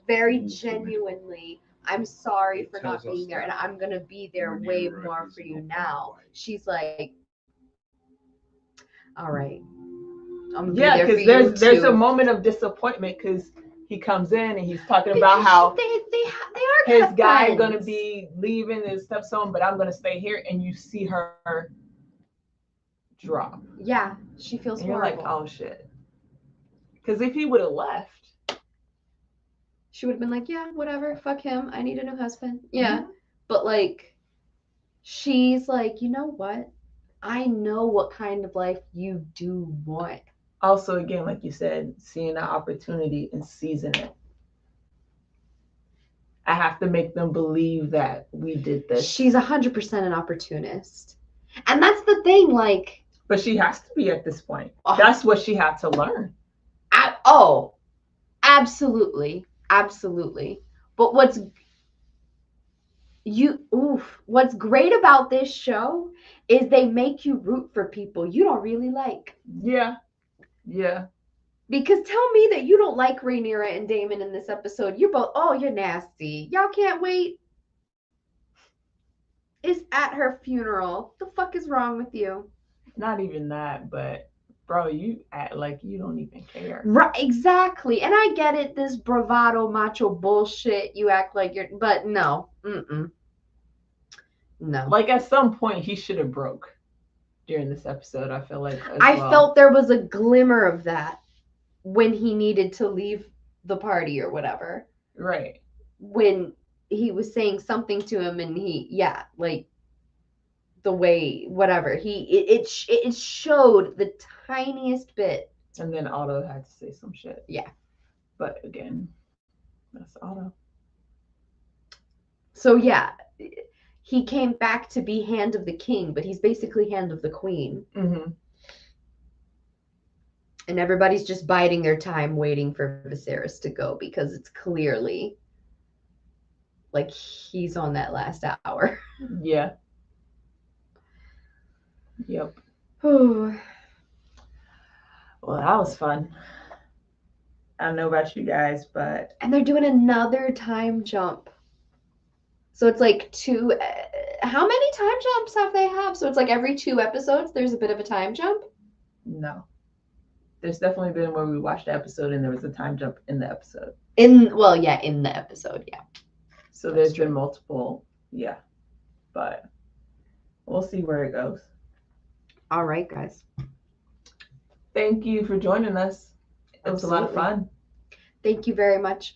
very genuinely, I'm sorry for not being there and I'm going to be there way more for you now. She's like, all right. I'm gonna Yeah, be there for because you there's a too. moment of disappointment because he comes in and he's talking about how they are his kind of guy friends. gonna be leaving his stepson, but I'm gonna stay here, and you see her drop. Yeah, she feels And you're horrible. like, oh shit. Because if he would have left, She would have been like, yeah, whatever, fuck him. I need a new husband. Yeah. But like, she's like, you know what? I know what kind of life you do want. also again, like you said, seeing an opportunity and seizing it. I have to make them believe that we did this. She's 100% an opportunist. And that's the thing, like. But she has to be at this point. That's what she had to learn. Oh, absolutely. Absolutely. But what's great about this show is they make you root for people you don't really like. Yeah. Yeah. Because tell me that you don't like Rhaenyra and Daemon in this episode. You're both, oh, you're nasty. Y'all can't wait. Is at her funeral. The fuck is wrong with you? Not even that, but bro, you act like you don't even care. Right, exactly. And I get it, this bravado macho bullshit. You act like you're, but no. No. Like at some point he should have broke during this episode, I feel like. I felt there was a glimmer of that when he needed to leave the party or whatever. Right. When he was saying something to him and like the way, whatever, it showed the tiniest bit. And then Otto had to say some shit. Yeah. But again, that's Otto. So yeah, he came back to be Hand of the King, but he's basically Hand of the Queen. Mm-hmm. And everybody's just biding their time waiting for Viserys to go because it's clearly like he's on that last hour. Yeah. Yep. Well, that was fun. I don't know about you guys, but... And they're doing another time jump. So it's like two... how many time jumps have they have? So it's like every 2 episodes, there's a bit of a time jump? No. There's definitely been where we watched the episode and there was a time jump in the episode. In the episode, yeah. So there's been multiple, yeah. But we'll see where it goes. All right, guys. Thank you for joining us. It was a lot of fun. Thank you very much.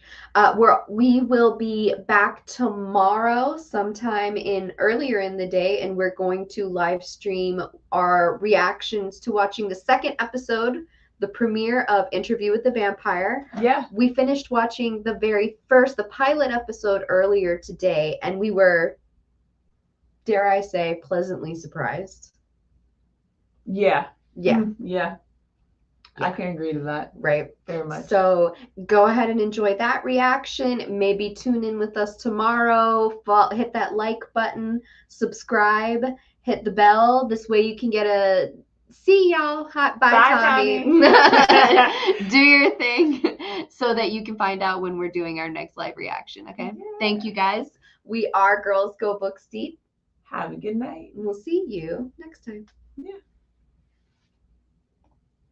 We will be back tomorrow sometime earlier in the day, and we're going to live stream our reactions to watching the second episode, the premiere of Interview with the Vampire. Yeah. We finished watching the pilot episode earlier today, and we were, dare I say, pleasantly surprised. Yeah. Yeah. Yeah. I can agree to that. Right. Very much. So go ahead and enjoy that reaction. Maybe tune in with us tomorrow. Hit that like button, subscribe, hit the bell. This way you can get a see y'all. Bye, Tommy. Do your thing so that you can find out when we're doing our next live reaction. Okay. Yeah. Thank you guys. We are Girls Go Book Steep. Have a good night. We'll see you next time. Yeah.